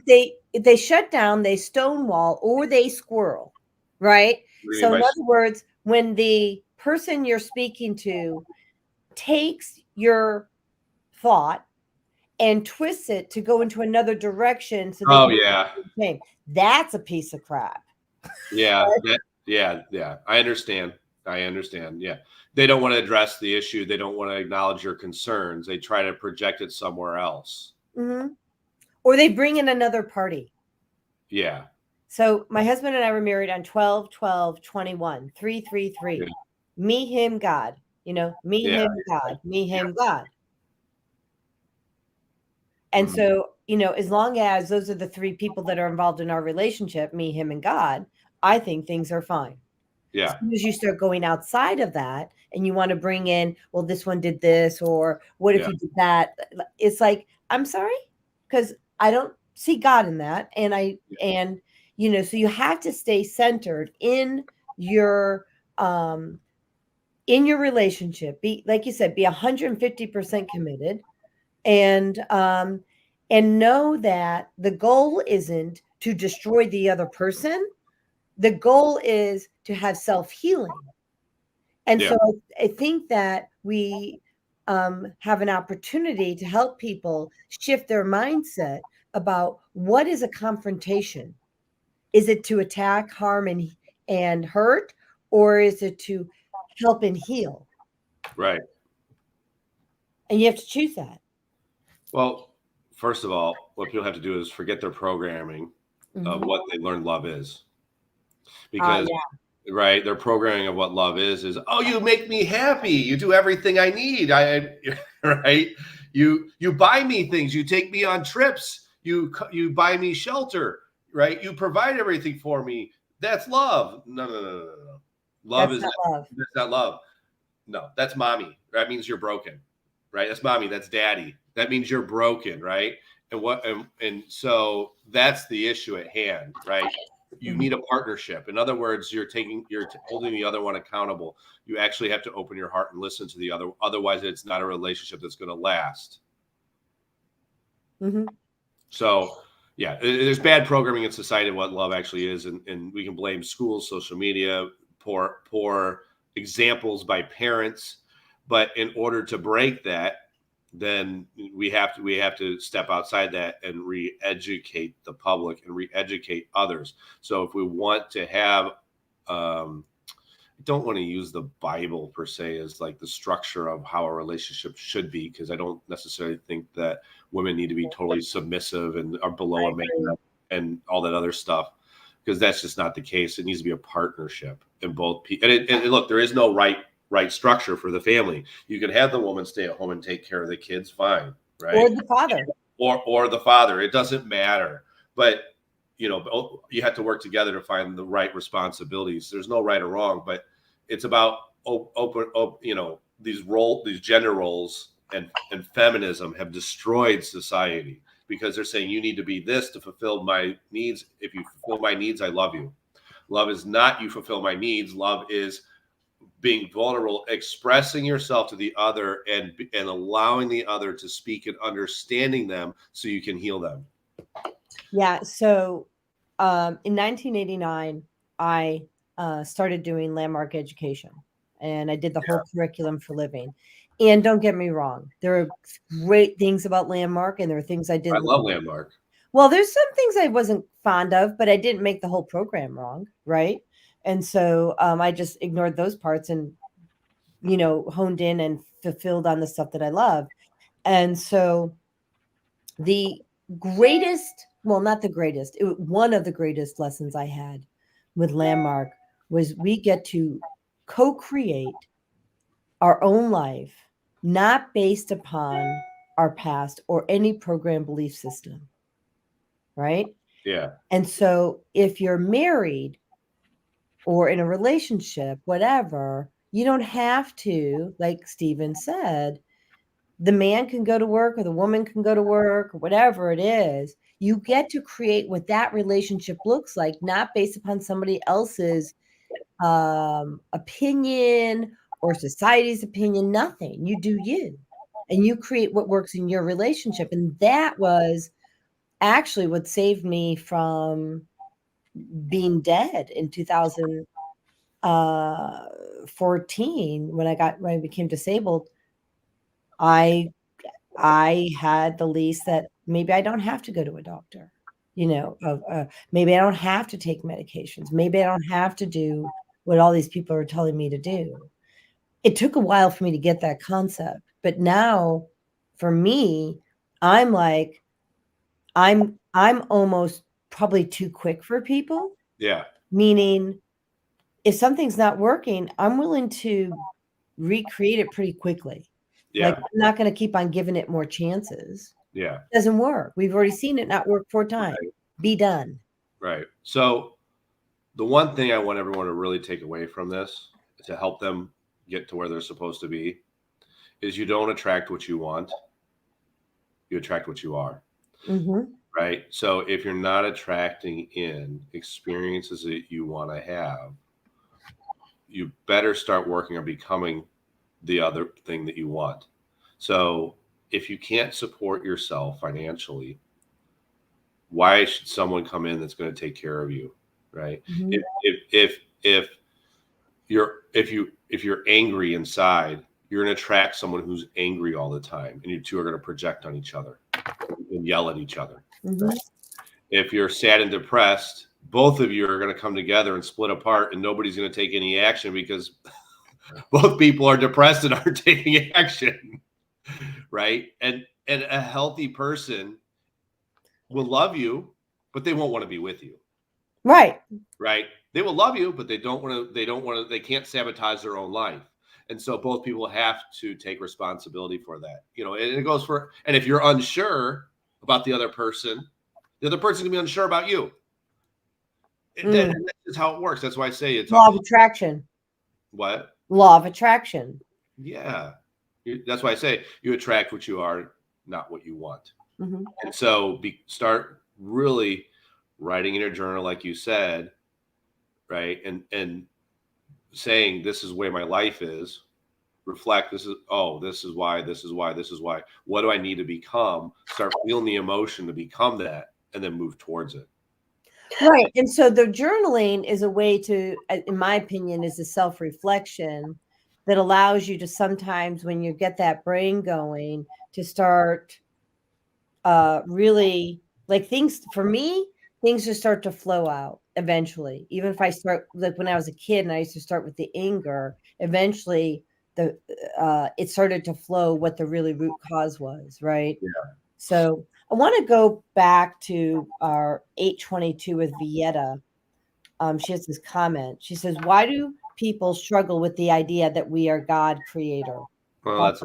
they shut down, they stonewall, or they squirrel, right? So in other words, when the person you're speaking to takes your thought and twists it to go into another direction, so that's a piece of crap. Yeah, yeah. I understand. Yeah. They don't want to address the issue. They don't want to acknowledge your concerns. They try to project it somewhere else. Mm-hmm. Or they bring in another party. Yeah. So my husband and I were married on 12/12/21, 333. Yeah. Me, him, God. Me, him, God. Me, him, God. And so, as long as those are the three people that are involved in our relationship, me, him, and God, I think things are fine. Yeah. As soon as you start going outside of that and you want to bring in, well, this one did this, or what if you did that? It's like, I'm sorry, because I don't see God in that. And so you have to stay centered in your relationship. Be, like you said, be 150% committed. And know that the goal isn't to destroy the other person. The goal is to have self-healing. And so I think that we have an opportunity to help people shift their mindset about what is a confrontation. Is it to attack, harm, and hurt, or is it to help and heal? Right. And you have to choose that. Well, first of all, what people have to do is forget their programming of what they learned love is. Because, right, their programming of what love is, oh, you make me happy. You do everything I need. Right? You buy me things. You take me on trips. You buy me shelter. Right? You provide everything for me. That's love. No. That's not love. No, that's mommy. That means you're broken. Right? That's mommy. That's daddy. That means you're broken. Right? And so that's the issue at hand. Right? You need a partnership. In other words, you're holding the other one accountable. You actually have to open your heart and listen to the other. Otherwise, it's not a relationship that's going to last. Mm-hmm. So, yeah, there's bad programming in society of what love actually is, and we can blame schools, social media, poor examples by parents. But in order to break that, then we have to step outside that and re-educate the public and re-educate others. So if we want to have, I don't want to use the Bible per se as like the structure of how a relationship should be, because I don't necessarily think that women need to be totally submissive and are below a man and all that other stuff, because that's just not the case. It needs to be a partnership in both people. And look, there is no right structure for the family. You can have the woman stay at home and take care of the kids, fine, right? Or the father. Or the father. It doesn't matter. But you have to work together to find the right responsibilities. There's no right or wrong, but it's about these gender roles and feminism have destroyed society, because they're saying you need to be this to fulfill my needs. If you fulfill my needs, I love you. Love is not you fulfill my needs. Love is being vulnerable, expressing yourself to the other, and allowing the other to speak and understanding them so you can heal them. Yeah. So in 1989, I started doing landmark education, and I did the whole curriculum for living. And don't get me wrong, there are great things about landmark, and there are things I I didn't love like. Landmark. Well, there's some things I wasn't fond of, but I didn't make the whole program wrong, right? And so I just ignored those parts and, honed in and fulfilled on the stuff that I love. And so the greatest, well, not the greatest, one of the greatest lessons I had with Landmark was we get to co-create our own life, not based upon our past or any program belief system, right? Yeah. And so if you're married or in a relationship, whatever, you don't have to, like Stephen said, the man can go to work or the woman can go to work or whatever it is. You get to create what that relationship looks like, not based upon somebody else's opinion or society's opinion, nothing. You do you, and you create what works in your relationship. And that was actually what saved me from being dead in 2014 when I became disabled. I had the lease that maybe I don't have to go to a doctor, maybe I don't have to take medications. Maybe I don't have to do what all these people are telling me to do. It took a while for me to get that concept, but now for me, I'm like, I'm almost probably too quick for people, Yeah. meaning if something's not working, I'm willing to recreate it pretty quickly. Like, Yeah. I'm not going to keep on giving it more chances. Yeah. It doesn't work. We've already seen it not work 4 times. Right. Be done. Right. So the one thing I want everyone to really take away from this to help them get to where they're supposed to be is you don't attract what you want. You attract what you are. Mhm. Right. So if you're not attracting in experiences that you want to have, you better start working on becoming the other thing that you want. So if you can't support yourself financially, why should someone come in that's going to take care of you? Right. Mhm. If you're angry inside, you're going to attract someone who's angry all the time, and you two are going to project on each other and yell at each other. Mhm. If you're sad and depressed, both of you are going to come together and split apart, and nobody's going to take any action because both people are depressed and aren't taking action. Right. And a healthy person will love you, but they won't want to be with you. Right. Right. They will love you, but they can't sabotage their own life. And so both people have to take responsibility for that. And it goes and if you're unsure about the other person can be unsure about you. That's just how it works. That's why I say it's Law of attraction. What? Law of attraction. Yeah. That's why I say you attract what you are, not what you want. Mhm. And so start really writing in your journal, like you said, right? And saying, this is where my life is. Reflect, this is why, this is why, this is why. What do I need to become? Start feeling the emotion to become that, and then move towards it. Right. And so the journaling is a way to, in my opinion, is a self-reflection that allows you to sometimes, when you get that brain going, to start really, like, things, for me, things just start to flow out eventually. Even if I start, like when I was a kid and I used to start with the anger, eventually it started to flow what the really root cause was, right? Yeah. So I want to go back to our 822 with Vieta. She has this comment. She says, "Why do people struggle with the idea that we are God creator?" Well,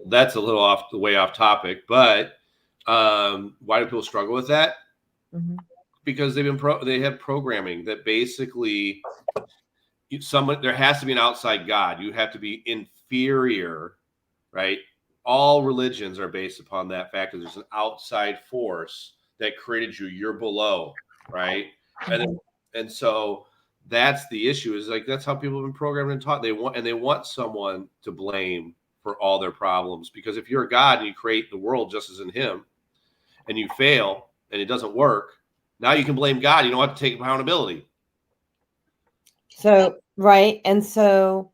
that's a little way off topic, but why do people struggle with that? Mm-hmm. Because they have programming that basically there has to be an outside God. You have to be inferior, right? All religions are based upon that fact that there's an outside force that created you. You're below, right? Mm-hmm. And so that's the issue. Is like that's how people have been programmed and taught. They want someone to blame for all their problems, because if you're a God and you create the world just as in Him, and you fail and it doesn't work, Now you can blame God. You don't have to take accountability. So, right. And so,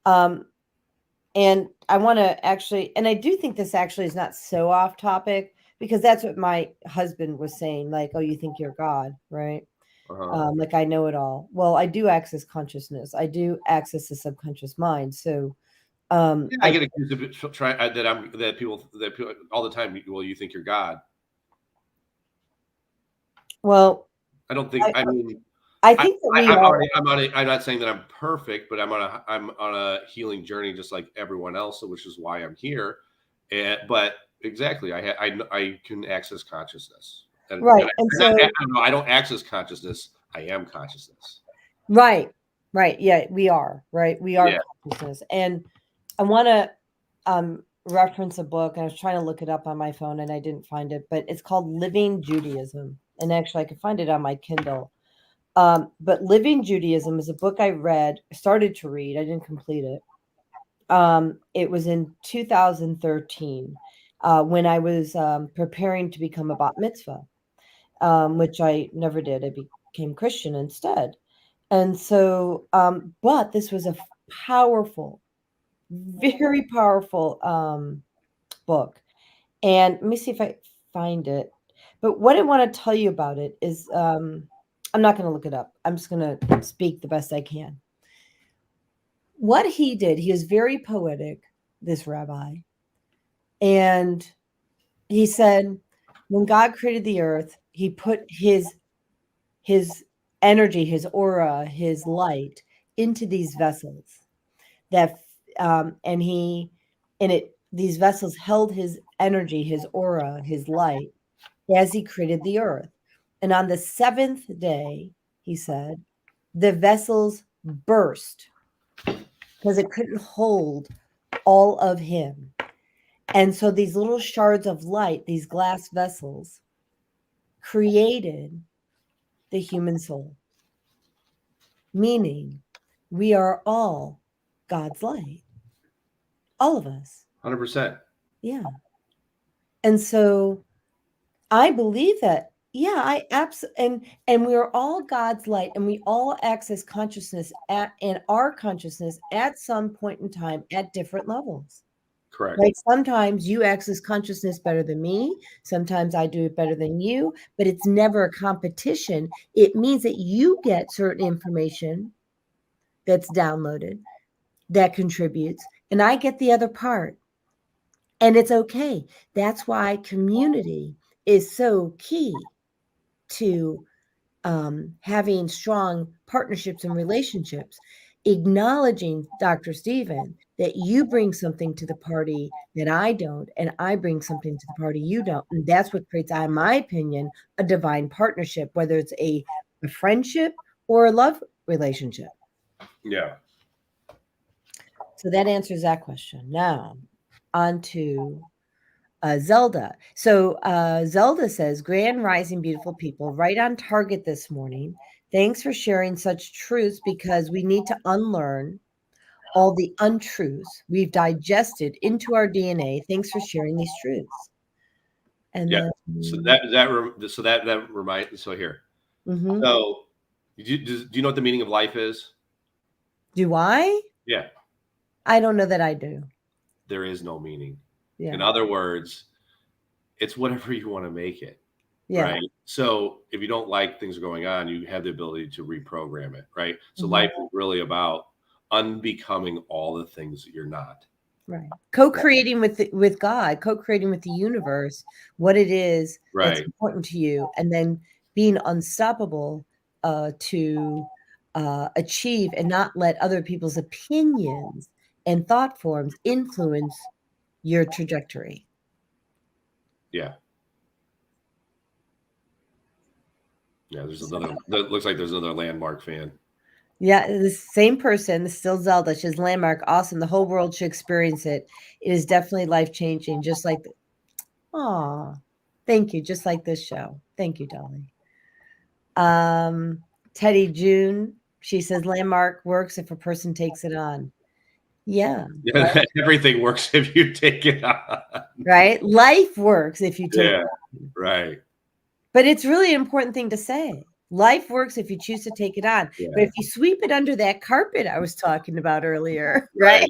and I want to actually, and I do think this actually is not so off topic, because that's what my husband was saying. Like, oh, you think you're God, right? Like I know it all. Well, I do access consciousness. I do access the subconscious mind. So, I get accused of that people all the time. Well, you think you're God. Well, I don't think. I mean, I think that we are. I'm not saying that I'm perfect, but I'm on a healing journey, just like everyone else, which is why I'm here. But exactly, I can access consciousness. Right. And so I don't access consciousness. I am consciousness. Right. Yeah, we are. Right. We are consciousness. And I want to reference a book. I was trying to look it up on my phone and I didn't find it, but it's called Living Judaism. And actually, I could find it on my Kindle. But Living Judaism is a book I started to read. I didn't complete it. It was in 2013 when I was preparing to become a bat mitzvah, which I never did. I became Christian instead. And so, but this was a powerful, very powerful book. And let me see if I find it. But what I want to tell you about it is I'm not going to look it up. I'm just going to speak the best I can. What he did, he was very poetic, this rabbi. And he said, when God created the earth, he put his energy, his aura, his light into these vessels that these vessels held his energy, his aura, his light as he created the earth. And on the seventh day, he said, the vessels burst because it couldn't hold all of him. And so these little shards of light, these glass vessels, created the human soul, meaning we are all God's light, all of us. 100%. Yeah. And so I believe that, yeah, I absolutely, and we are all God's light, and we all access consciousness and our consciousness at some point in time at different levels. Correct. Like sometimes you access consciousness better than me. Sometimes I do it better than you, but it's never a competition. It means that you get certain information that's downloaded that contributes, and I get the other part. And it's okay. That's why community is so key to having strong partnerships and relationships. Acknowledging, Dr. Stephen, that you bring something to the party that I don't, and I bring something to the party you don't. And that's what creates, in my opinion, a divine partnership, whether it's a friendship or a love relationship. Yeah. So that answers that question. Now, on to Zelda. So Zelda says, Grand Rising, beautiful people, right on target this morning. Thanks for sharing such truths, because we need to unlearn all the untruths we've digested into our DNA. Thanks for sharing these truths. And yeah. then, So that reminds. So here. Mm-hmm. So, do you know what the meaning of life is? Do I? Yeah. I don't know that I do. There is no meaning. Yeah. In other words, it's whatever you want to make it. Yeah. Right. So if you don't like things going on, you have the ability to reprogram it. Right. So Mhm. life is really about unbecoming all the things that you're not. Right. Co-creating with God, co-creating with the universe, what it is that's Right. important to you, and then being unstoppable to achieve and not let other people's opinions and thought forms influence your trajectory. Yeah. Yeah. There's another. That looks like there's another Landmark fan. Yeah, the same person, still Zelda. She's Landmark. Awesome. The whole world should experience it. It is definitely life-changing, just like thank you. Just like this show. Thank you, Dolly. Teddy June, she says Landmark works if a person takes it on. Yeah. Yeah, right? Everything works if you take it on. Right? Life works if you take it on. Right. But it's really an important thing to say. Life works if you choose to take it on. Yeah. But if you sweep it under that carpet I was talking about earlier, right?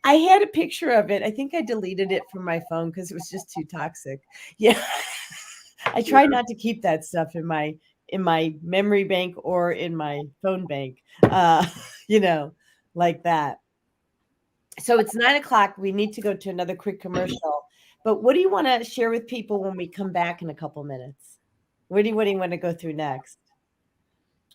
I had a picture of it. I think I deleted it from my phone because it was just too toxic. Yeah. I try not to keep that stuff in my memory bank or in my phone bank. You know, like that. So it's 9 o'clock. We need to go to another quick commercial. But what do you want to share with people when we come back in a couple minutes? What do you want to go through next?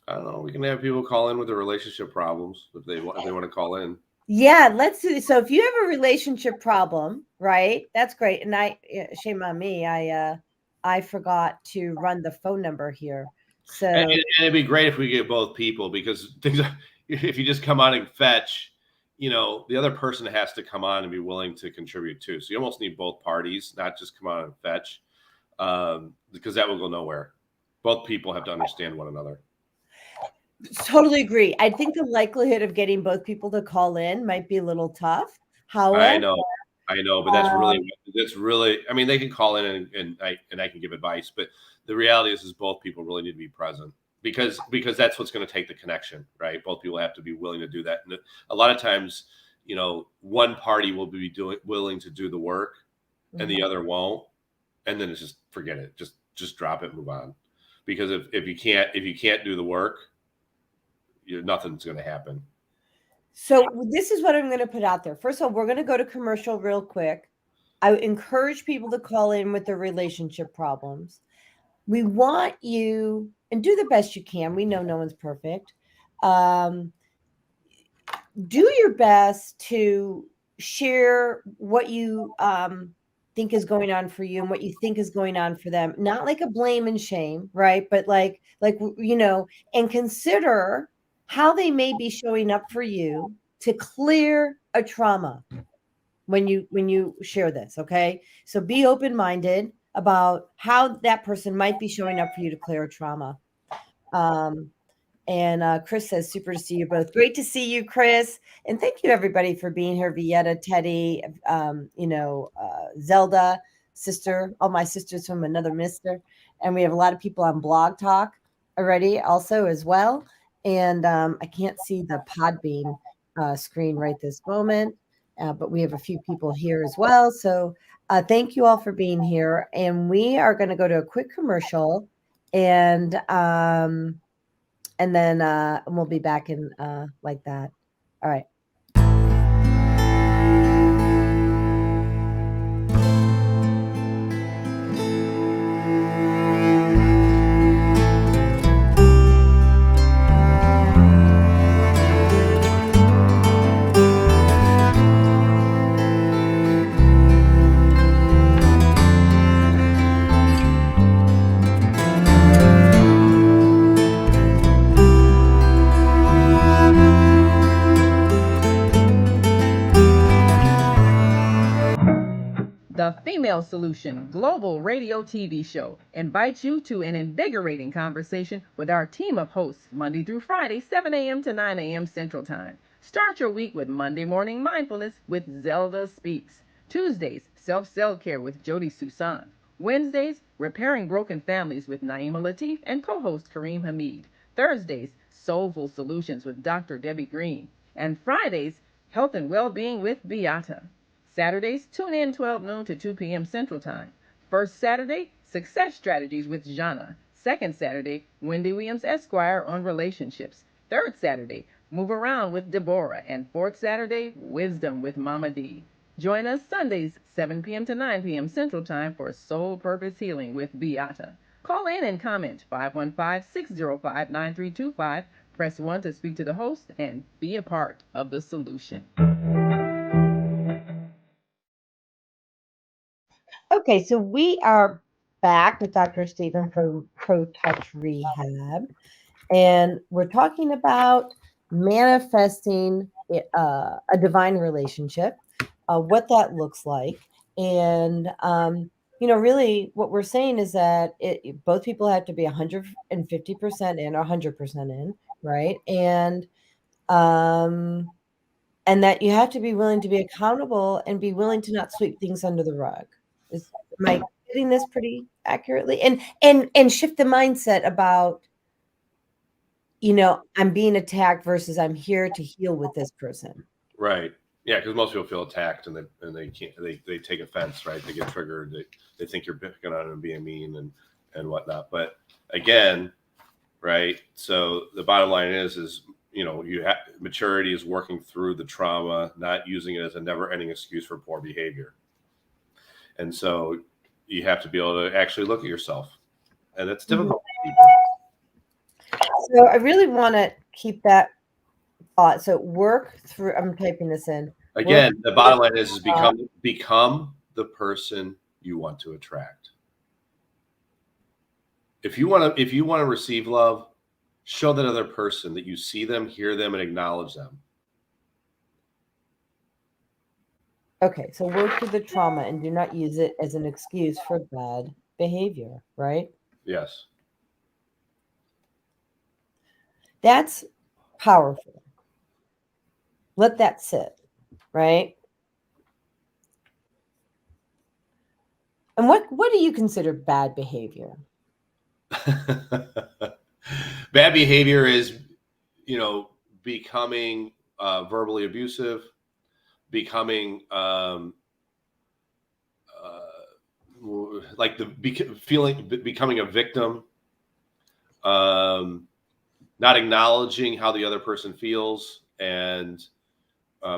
I don't know. We can have people call in with their relationship problems if they want to call in. Yeah, let's do this. So if you have a relationship problem, right? That's great. And shame on me. I forgot to run the phone number here. So And it'd be great if we get both people, because things if you just come on and fetch, the other person has to come on and be willing to contribute too. So you almost need both parties, not just come on and fetch, because that will go nowhere. Both people have to understand one another. totally agree. I think the likelihood of getting both people to call in might be a little tough. I However, know, but that's really. I mean, they can call in and I can give advice, but the reality is both people really need to be present, because that's what's going to take the connection, right? Both people have to be willing to do that, and a lot of times, one party will be willing to do the work, and the other won't, and then it's just forget it, just drop it, move on, because if you can't do the work, nothing's going to happen. So this is what I'm going to put out there. First of all, we're going to go to commercial real quick. I encourage people to call in with their relationship problems. We want you, and do the best you can. We know no one's perfect. Do your best to share what you think is going on for you and what you think is going on for them. Not like a blame and shame, right? But like and consider how they may be showing up for you to clear a trauma when you share this. Okay, so be open-minded about how that person might be showing up for you to clear a trauma. And Chris says, super to see you both. Great to see you, Chris. And thank you, everybody, for being here. Vieta, Teddy, Zelda, sister, all my sisters from another mister. And we have a lot of people on Blog Talk already also as well. And I can't see the Podbean screen right this moment, but we have a few people here as well. So thank you all for being here. And we are going to go to a quick commercial, and then we'll be back in like that. All right. The Female Solution Global Radio TV Show invites you to an invigorating conversation with our team of hosts Monday through Friday, 7 a.m. to 9 a.m. Central Time. Start your week with Monday Morning Mindfulness with Zelda Speaks. Tuesdays, Self Care with Jodi Suson. Wednesdays, Repairing Broken Families with Naima Latif and co-host Kareem Hamid. Thursdays, Soulful Solutions with Dr. Debbie Green. And Fridays, Health and Well-Being with Beata. Saturdays, tune in 12 noon to 2 p.m. Central Time. First Saturday, Success Strategies with Jana. Second Saturday, Wendy Williams Esquire on relationships. Third Saturday, Move Around with Deborah. And fourth Saturday, Wisdom with Mama D. Join us Sundays, 7 p.m. to 9 p.m. Central Time for Soul Purpose Healing with Beata. Call in and comment 515-605-9325. Press 1 to speak to the host and be a part of the solution. Okay, so we are back with Dr. Stephen from Pro Touch Rehab, and we're talking about manifesting a divine relationship, what that looks like, and really, what we're saying is that both people have to be 150% in or 100% in, right? And that you have to be willing to be accountable and be willing to not sweep things under the rug. Am I getting this pretty accurately? And shift the mindset about, I'm being attacked versus I'm here to heal with this person. Right. Yeah, because most people feel attacked and they can't they take offense, right? They get triggered. They think you're picking on them and being mean and whatnot. But again, right? So the bottom line is maturity is working through the trauma, not using it as a never-ending excuse for poor behavior. And so you have to be able to actually look at yourself, and it's difficult for people. So I really want to keep that thought. So work through. I'm typing this in. Again, the bottom line is become the person you want to attract. If you want to receive love, show that other person that you see them, hear them, and acknowledge them. Okay, so work through the trauma and do not use it as an excuse for bad behavior, right? Yes. That's powerful. Let that sit, right? And what do you consider bad behavior? Bad behavior is, becoming verbally abusive, becoming becoming a victim, not acknowledging how the other person feels, and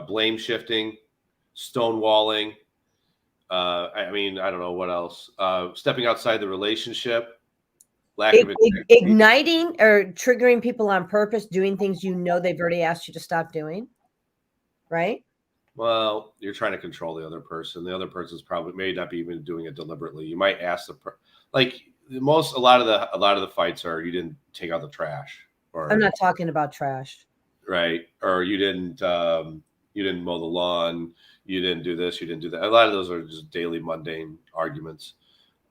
blame shifting, stonewalling. I don't know what else. Stepping outside the relationship, lack of igniting or triggering people on purpose, doing things they've already asked you to stop doing, right? Well, you're trying to control the other person. The other person's probably may not be even doing it deliberately. You might ask a lot of the fights are you didn't take out the trash. Or I'm not talking about trash. Right. Or you didn't mow the lawn, you didn't do this, you didn't do that. A lot of those are just daily mundane arguments.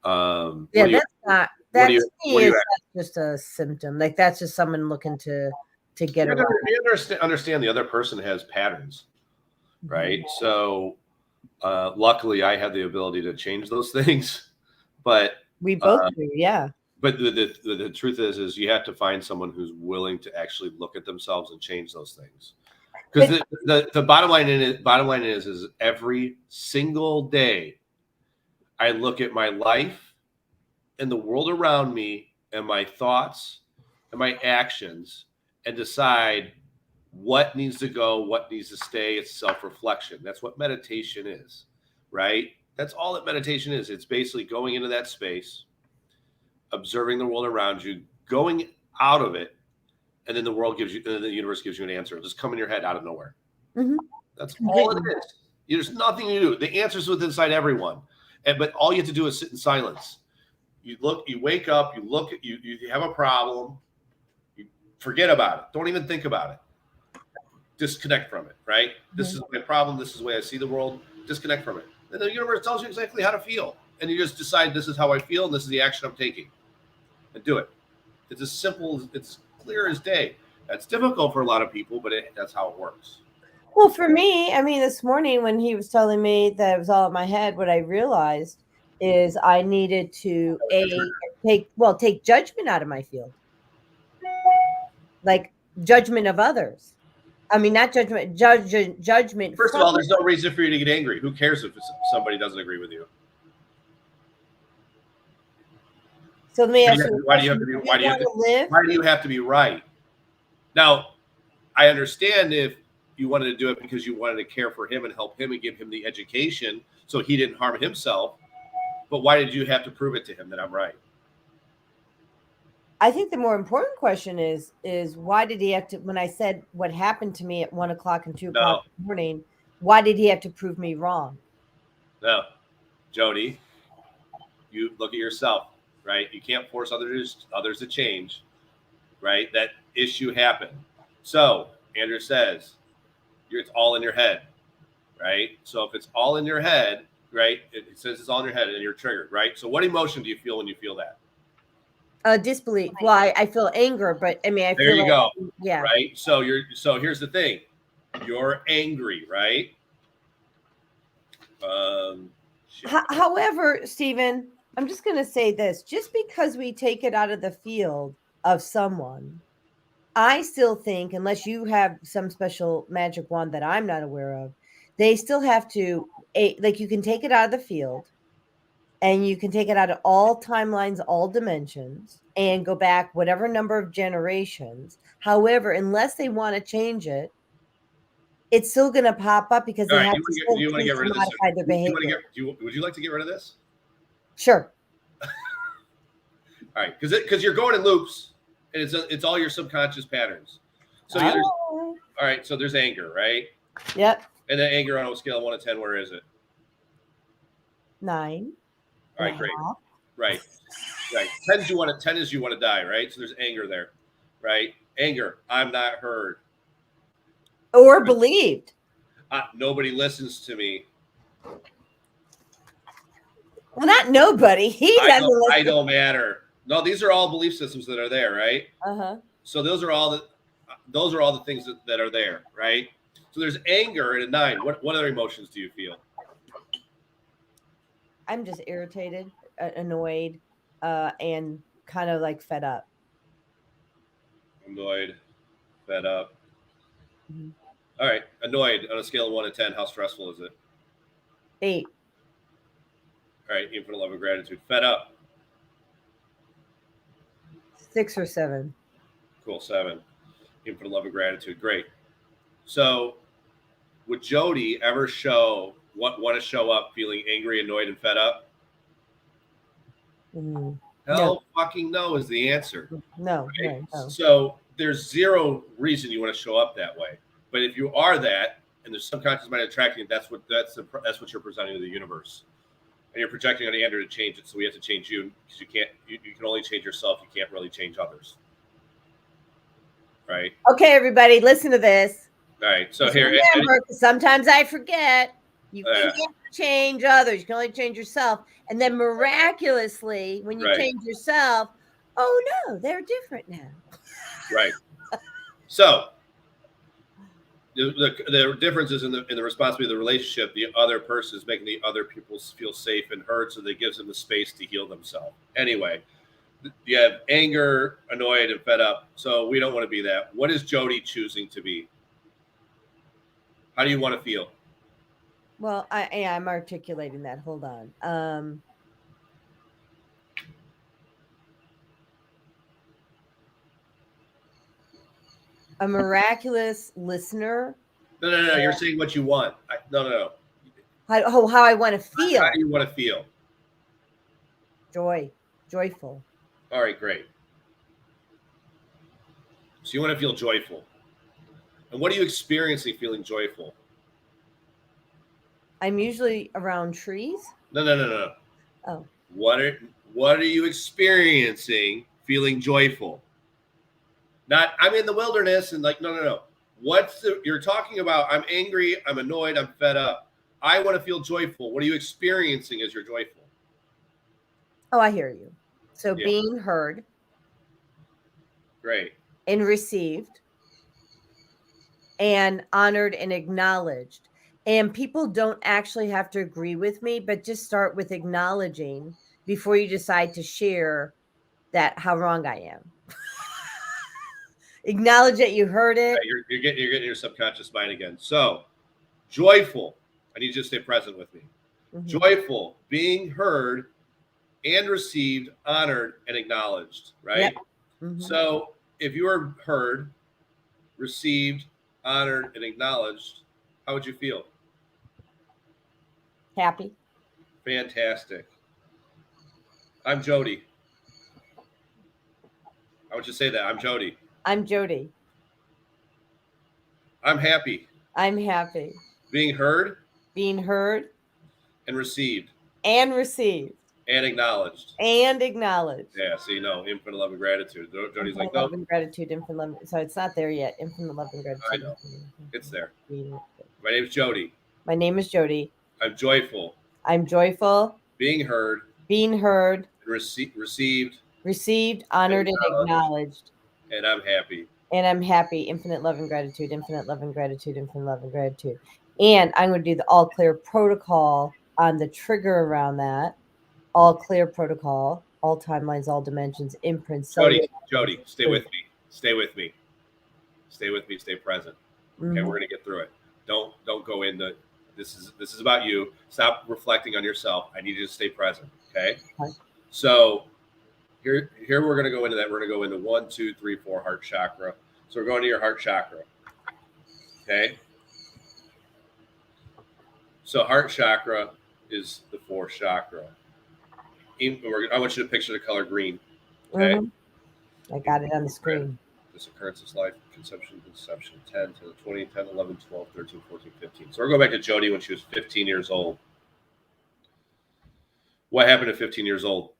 That's just a symptom. Like that's just someone looking to get around. You understand the other person has patterns, right? Mm-hmm. So luckily I have the ability to change those things, but we both do, yeah. But the truth is you have to find someone who's willing to actually look at themselves and change those things. Because the bottom line is every single day I look at my life and the world around me and my thoughts and my actions and decide what needs to go, what needs to stay. It's self-reflection. That's what meditation is, right? That's all that meditation is. It's basically going into that space, observing the world around you, going out of it, and then the universe gives you an answer. It'll just come in your head out of nowhere. Mm-hmm. That's all it is. There's nothing to do. The answer's within inside everyone. But all you have to do is sit in silence. You wake up, you have a problem, you forget about it. Don't even think about it. Disconnect from it, right? Mm-hmm. This is my problem. This is the way I see the world. Disconnect from it. And the universe tells you exactly how to feel. And you just decide this is how I feel and this is the action I'm taking. And do it. It's as simple, it's clear as day. That's difficult for a lot of people, but that's how it works. Well, for me, this morning when he was telling me that it was all in my head, what I realized is I needed to take judgment out of my field. Like judgment of others. Not judgment, judgment. First of all, there's no reason for you to get angry. Who cares if somebody doesn't agree with you? So let me ask you, why do you have to be right? Now, I understand if you wanted to do it because you wanted to care for him and help him and give him the education so he didn't harm himself. But why did you have to prove it to him that I'm right? I think the more important question is why did he have to, when I said what happened to me at 1 o'clock and 2 o'clock in the morning, why did he have to prove me wrong? No, Jodi, you look at yourself, right? You can't force others to change, right? That issue happened. So Andrew says, it's all in your head, right? So if it's all in your head, right? It says it's all in your head and you're triggered, right? So what emotion do you feel when you feel that? Disbelief. Well, I feel anger, but I there feel you go. Yeah. Right. So here's the thing. You're angry, right? However, Stephen, I'm just going to say this. Just because we take it out of the field of someone, I still think, unless you have some special magic wand that I'm not aware of, they still have to, like, you can take it out of the field and you can take it out of all timelines, all dimensions, and go back whatever number of generations. However, unless they want to change it, it's still going to pop up because All they right, have you to want still to choose get to rid of this? modify their behavior. Would you like to get rid of this? Sure. All right, because you're going in loops, and it's all your subconscious patterns. So all right, so there's anger, right? Yep. And then anger on a scale of 1 to 10, where is it? 9. All right, great. Right. 10 is you want to die, right? So there's anger there, right? Anger, I'm not heard. Or believed. Nobody listens to me. Well, not nobody. I don't matter. No, these are all belief systems that are there, right? Uh-huh. So those are all the things that are there, right? So there's anger in a 9. What other emotions do you feel? I'm just irritated, annoyed, and kind of like fed up. Annoyed, fed up. Mm-hmm. All right, annoyed on a scale of 1 to 10, how stressful is it? 8. All right, infinite love and gratitude. Fed up. 6 or 7. Cool, 7. Infinite love and gratitude. Great. So, would Jodi ever want to show up feeling angry, annoyed, and fed up? Mm. Hell, fucking no is the answer. No, right? no. So there's zero reason you want to show up that way. But if you are that, and there's subconscious mind attracting it, that's what you're presenting to the universe, and you're projecting on Andrew to change it. So we have to change you because you can't. You can only change yourself. You can't really change others. Right. Okay, everybody, listen to this. All right. So just here, remember, sometimes I forget. You can't change others. You can only change yourself. And then miraculously, when you change yourself, oh no, they're different now. Right. So the difference is in the responsibility of the relationship. The other person is making the other people feel safe and heard, so that gives them the space to heal themselves. Anyway, you have anger, annoyed, and fed up. So we don't want to be that. What is Jodi choosing to be? How do you want to feel? Well, I'm articulating that. Hold on. A miraculous listener. No. You're saying what you want. No. How I want to feel. How do you want to feel? Joyful. All right, great. So you want to feel joyful. And what are you experiencing feeling joyful? I'm usually around trees. No. Oh. What are you experiencing feeling joyful? Not I'm in the wilderness and like no. You're talking about I'm angry, I'm annoyed, I'm fed up. I want to feel joyful. What are you experiencing as you're joyful? Oh, I hear you. So being heard. Great. And received and honored and acknowledged. And people don't actually have to agree with me, but just start with acknowledging before you decide to share that how wrong I am. Acknowledge that you heard it. You're getting your subconscious mind again. So joyful. I need you to stay present with me. Mm-hmm. Joyful, being heard and received, honored, and acknowledged, right? Yep. Mm-hmm. So if you are heard, received, honored, and acknowledged, how would you feel? Happy. Fantastic. I'm Jodi. How would you say that? I'm Jodi. I'm Jodi. I'm happy. I'm happy. Being heard. Being heard. And received. And received. And acknowledged. And acknowledged. Yeah, so infinite love and gratitude. Jodi's like, love and gratitude, infinite love. So it's not there yet. Infinite love and gratitude. I know. It's there. My name is Jodi. My name is Jodi. I'm joyful. I'm joyful. Being heard. Being heard. Received. Received, honored, and acknowledged. And I'm happy. And I'm happy. Infinite love and gratitude. Infinite love and gratitude. Infinite love and gratitude. And I'm going to do the all clear protocol on the trigger around that. all clear protocol, all timelines, all dimensions, imprints, cellular. Jodi, stay with me. Stay with me. Stay with me. Stay present. Okay, Mhm. we're gonna get through it. Don't go into this is about you. Stop reflecting on yourself. I need you to stay present. Okay. Okay. So here we're gonna go into that. We're gonna go into 1, 2, 3, 4 heart chakra. So we're going to your heart chakra. Okay. So heart chakra is the fourth chakra. I want you to picture the color green. Okay. Mhm. I got it on the screen. This occurrence is life, conception, 10 to 20, 10, 11, 12, 13, 14, 15. So we're going back to Jodi when she was 15 years old. What happened at 15 years old?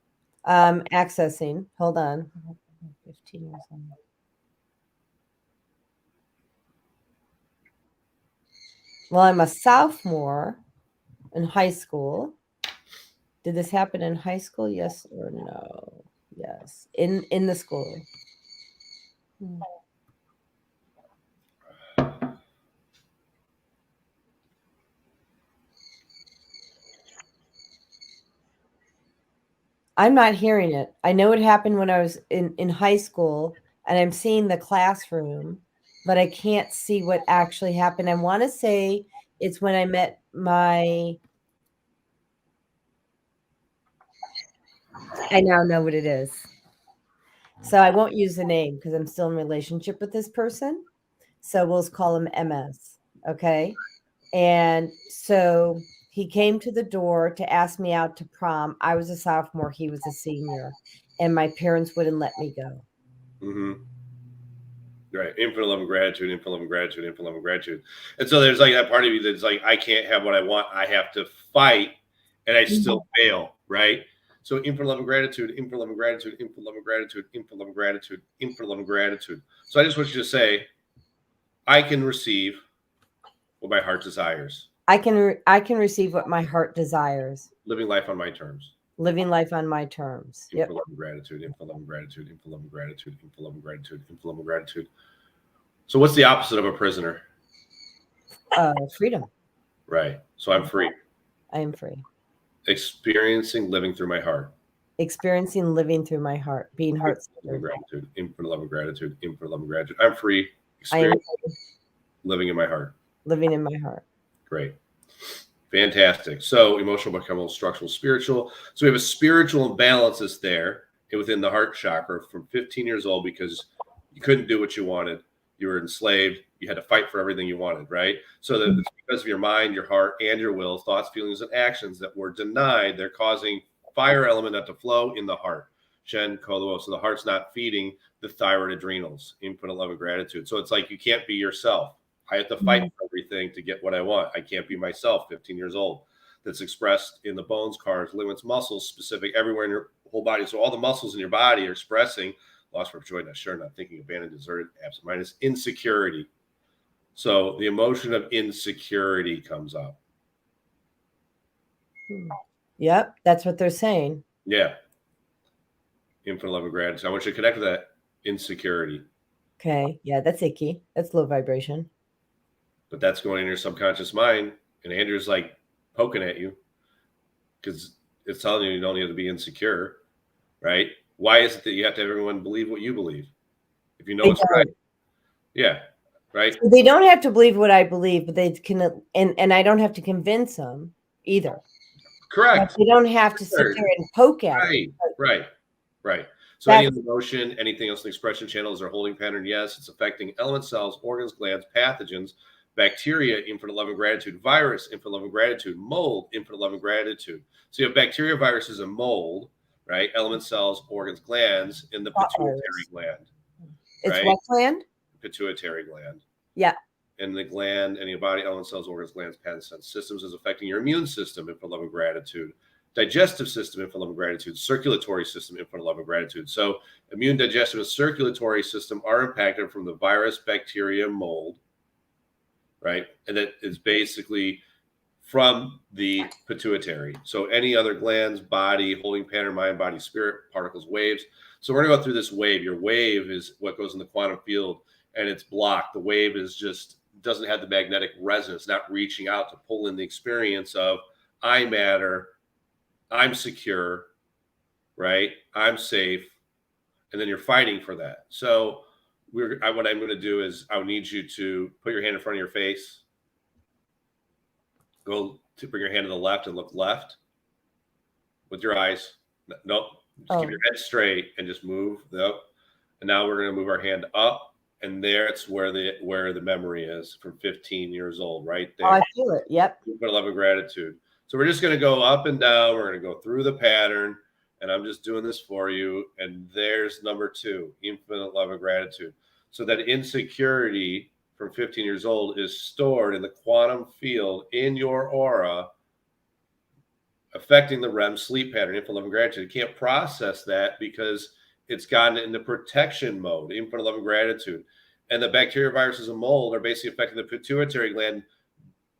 Accessing. Hold on. 15 years old. Well, I'm a sophomore in high school. Did this happen in high school? Yes or no? Yes. In the school. I'm not hearing it. I know it happened when I was in high school, and I'm seeing the classroom, but I can't see what actually happened. I want to say it's when I met I now know what it is. So I won't use the name because I'm still in relationship with this person. So we'll call him MS. Okay. And so he came to the door to ask me out to prom. I was a sophomore, he was a senior, and my parents wouldn't let me go. Mm-hmm. Right. Infinite love and gratitude, infinite love and gratitude, infinite love and gratitude. And so there's like that part of you that's like, I can't have what I want. I have to fight and I still fail. Right. So infinite love and gratitude, infinite love and gratitude, infinite love and gratitude, infinite love and gratitude, infinite love and gratitude. So I just want you to say, I can receive what my heart desires. I can receive what my heart desires. Living life on my terms. Living life on my terms. Yep. Infinite love and gratitude, infinite love and gratitude, infinite love and gratitude, infinite love and gratitude, infinite love and gratitude. So what's the opposite of a prisoner? Freedom. Right. So I'm free. I am free. Experiencing living through my heart. Experiencing living through my heart, being heart centered. Gratitude, infinite love and gratitude, infinite love and gratitude. I'm free. I am living in my heart. Living in my heart. Great. Fantastic. So emotional, biochemical, structural, spiritual. So we have a spiritual imbalance that's there within the heart chakra from 15 years old because you couldn't do what you wanted. You were enslaved. You had to fight for everything you wanted, right? So that it's because of your mind, your heart, and your will, thoughts, feelings, and actions that were denied. They're causing fire element not to flow in the heart. Shen Koluo. So the heart's not feeding the thyroid adrenals, infinite love and gratitude. So it's like you can't be yourself. I have to fight for everything to get what I want. I can't be myself, 15 years old. That's expressed in the bones, cards, ligaments, muscles, specific everywhere in your whole body. So all the muscles in your body are expressing loss, for joy, not sure, not thinking, abandoned, deserted, absent-minded, insecurity. So the emotion of insecurity comes up. Yep, that's what they're saying. Yeah. Infinite love and gratitude. I want you to connect with that insecurity. Okay. Yeah, that's icky. That's low vibration. But that's going in your subconscious mind. And Andrew's like poking at you because it's telling you don't need to be insecure, right? Why is it that you have to have everyone believe what you believe? If you know it's right. Yeah. Right. So they don't have to believe what I believe, but they can, and I don't have to convince them either. Correct. Like they don't have to sit there and poke at it. Right. So any emotion, anything else in the expression channels or holding pattern, yes, it's affecting element cells, organs, glands, pathogens, bacteria, infinite love and gratitude, virus, infinite love and gratitude, mold, infinite love and gratitude. So you have bacteria, viruses, and mold, right? Element cells, organs, glands in the pituitary gland. It's what gland? Pituitary gland. Yeah. And the gland, any body, element cells, organs, glands, pathogens, systems is affecting your immune system, infinite love and gratitude. Digestive system, infinite love and gratitude. Circulatory system, infinite love and gratitude. So immune, digestive, and circulatory system are impacted from the virus, bacteria, mold, right? And that is basically from the pituitary. So any other glands, body, holding pattern, mind, body, spirit, particles, waves. So we're going to go through this wave. Your wave is what goes in the quantum field, and it's blocked. The wave is just doesn't have the magnetic resonance, not reaching out to pull in the experience of I matter, I'm secure, right? I'm safe. And then you're fighting for that. So what I'm going to do is I would need you to put your hand in front of your face. Go to bring your hand to the left and look left with your eyes. Nope. Just keep your head straight and just move. Nope. And now we're going to move our hand up, and there's where the memory is from 15 years old, right there. Oh, I feel it. Yep. Infinite love and gratitude. So we're just going to go up and down. We're going to go through the pattern, and I'm just doing this for you. And there's number 2, infinite love and gratitude. So that insecurity from 15 years old is stored in the quantum field in your aura, affecting the REM sleep pattern, infinite love and gratitude. You can't process that because it's gotten into protection mode, infinite love and gratitude. And the bacteria, viruses, and mold are basically affecting the pituitary gland,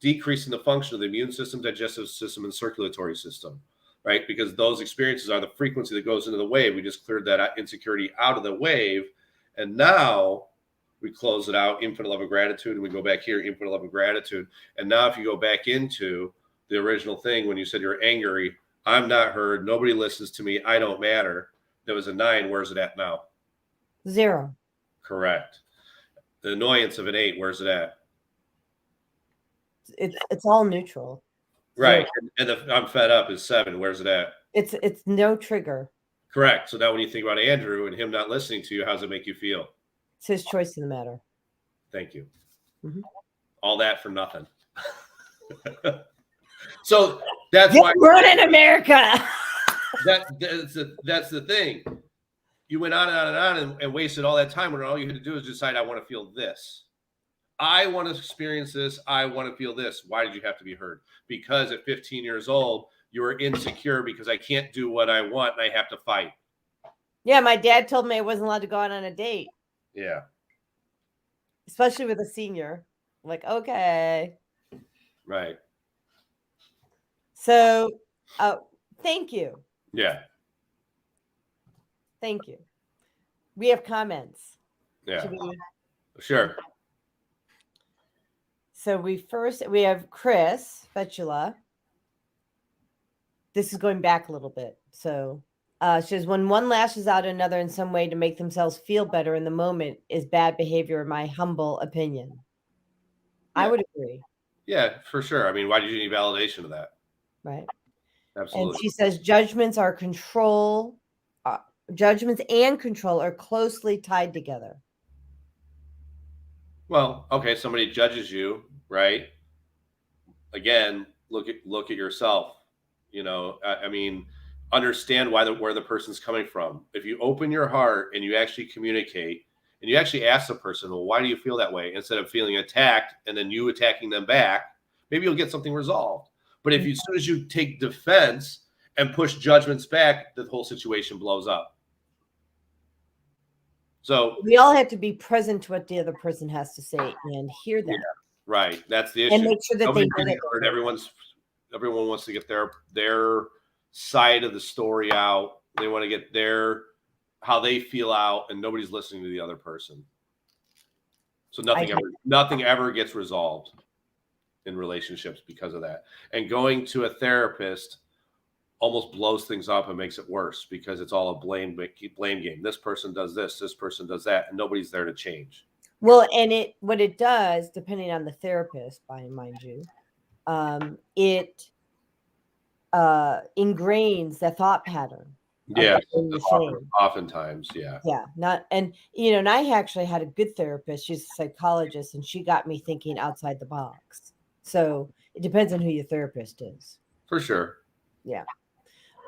decreasing the function of the immune system, digestive system, and circulatory system, right? Because those experiences are the frequency that goes into the wave. We just cleared that insecurity out of the wave. And now we close it out, infinite love and gratitude, and we go back here, infinite love and gratitude. And now if you go back into the original thing, when you said you're angry, I'm not heard, nobody listens to me, I don't matter. There was a 9. Where's it at now? 0. Correct. The annoyance of an 8. Where's it at? It's all neutral. Right. And the I'm fed up is 7. Where's it at? It's no trigger. Correct. So now when you think about Andrew and him not listening to you, how does it make you feel? It's his choice in the matter. Thank you. Mm-hmm. All that for nothing. So that's why we're in America. That's the thing. You went on and on and on and wasted all that time when all you had to do is decide, I want to feel this. I want to experience this. I want to feel this. Why did you have to be heard? Because at 15 years old, you were insecure because I can't do what I want and I have to fight. Yeah, my dad told me I wasn't allowed to go out on a date. Yeah. Especially with a senior. I'm like, okay. Right. So, thank you. Yeah. Thank you. We have comments. Yeah. Sure. So we have Chris Fetula. This is going back a little bit. So she says, when one lashes out at another in some way to make themselves feel better in the moment is bad behavior, in my humble opinion. Yeah. I would agree. Yeah, for sure. I mean, why did you need validation of that? Right. Absolutely. And she says judgments and control are closely tied together. Well, okay, somebody judges you, right? Again, look at yourself. You know, I mean, understand where the person's coming from. If you open your heart and you actually communicate and you actually ask the person, well, why do you feel that way? Instead of feeling attacked and then you attacking them back, maybe you'll get something resolved. But if as soon as you take defense and push judgments back, the whole situation blows up. So we all have to be present to what the other person has to say and hear them. Yeah, right. That's the issue. And make sure that Nobody everyone wants to get their side of the story out. They want to get how they feel out, and nobody's listening to the other person. So nothing ever gets resolved in relationships because of that. And going to a therapist almost blows things up and makes it worse because it's all a blame game. This person does this person does that, and nobody's there to change. Well, and what it does, depending on the therapist, mind you, it ingrains the thought pattern. Yeah, oftentimes, yeah. Yeah, and I actually had a good therapist. She's a psychologist, and she got me thinking outside the box. So it depends on who your therapist is. For sure. Yeah.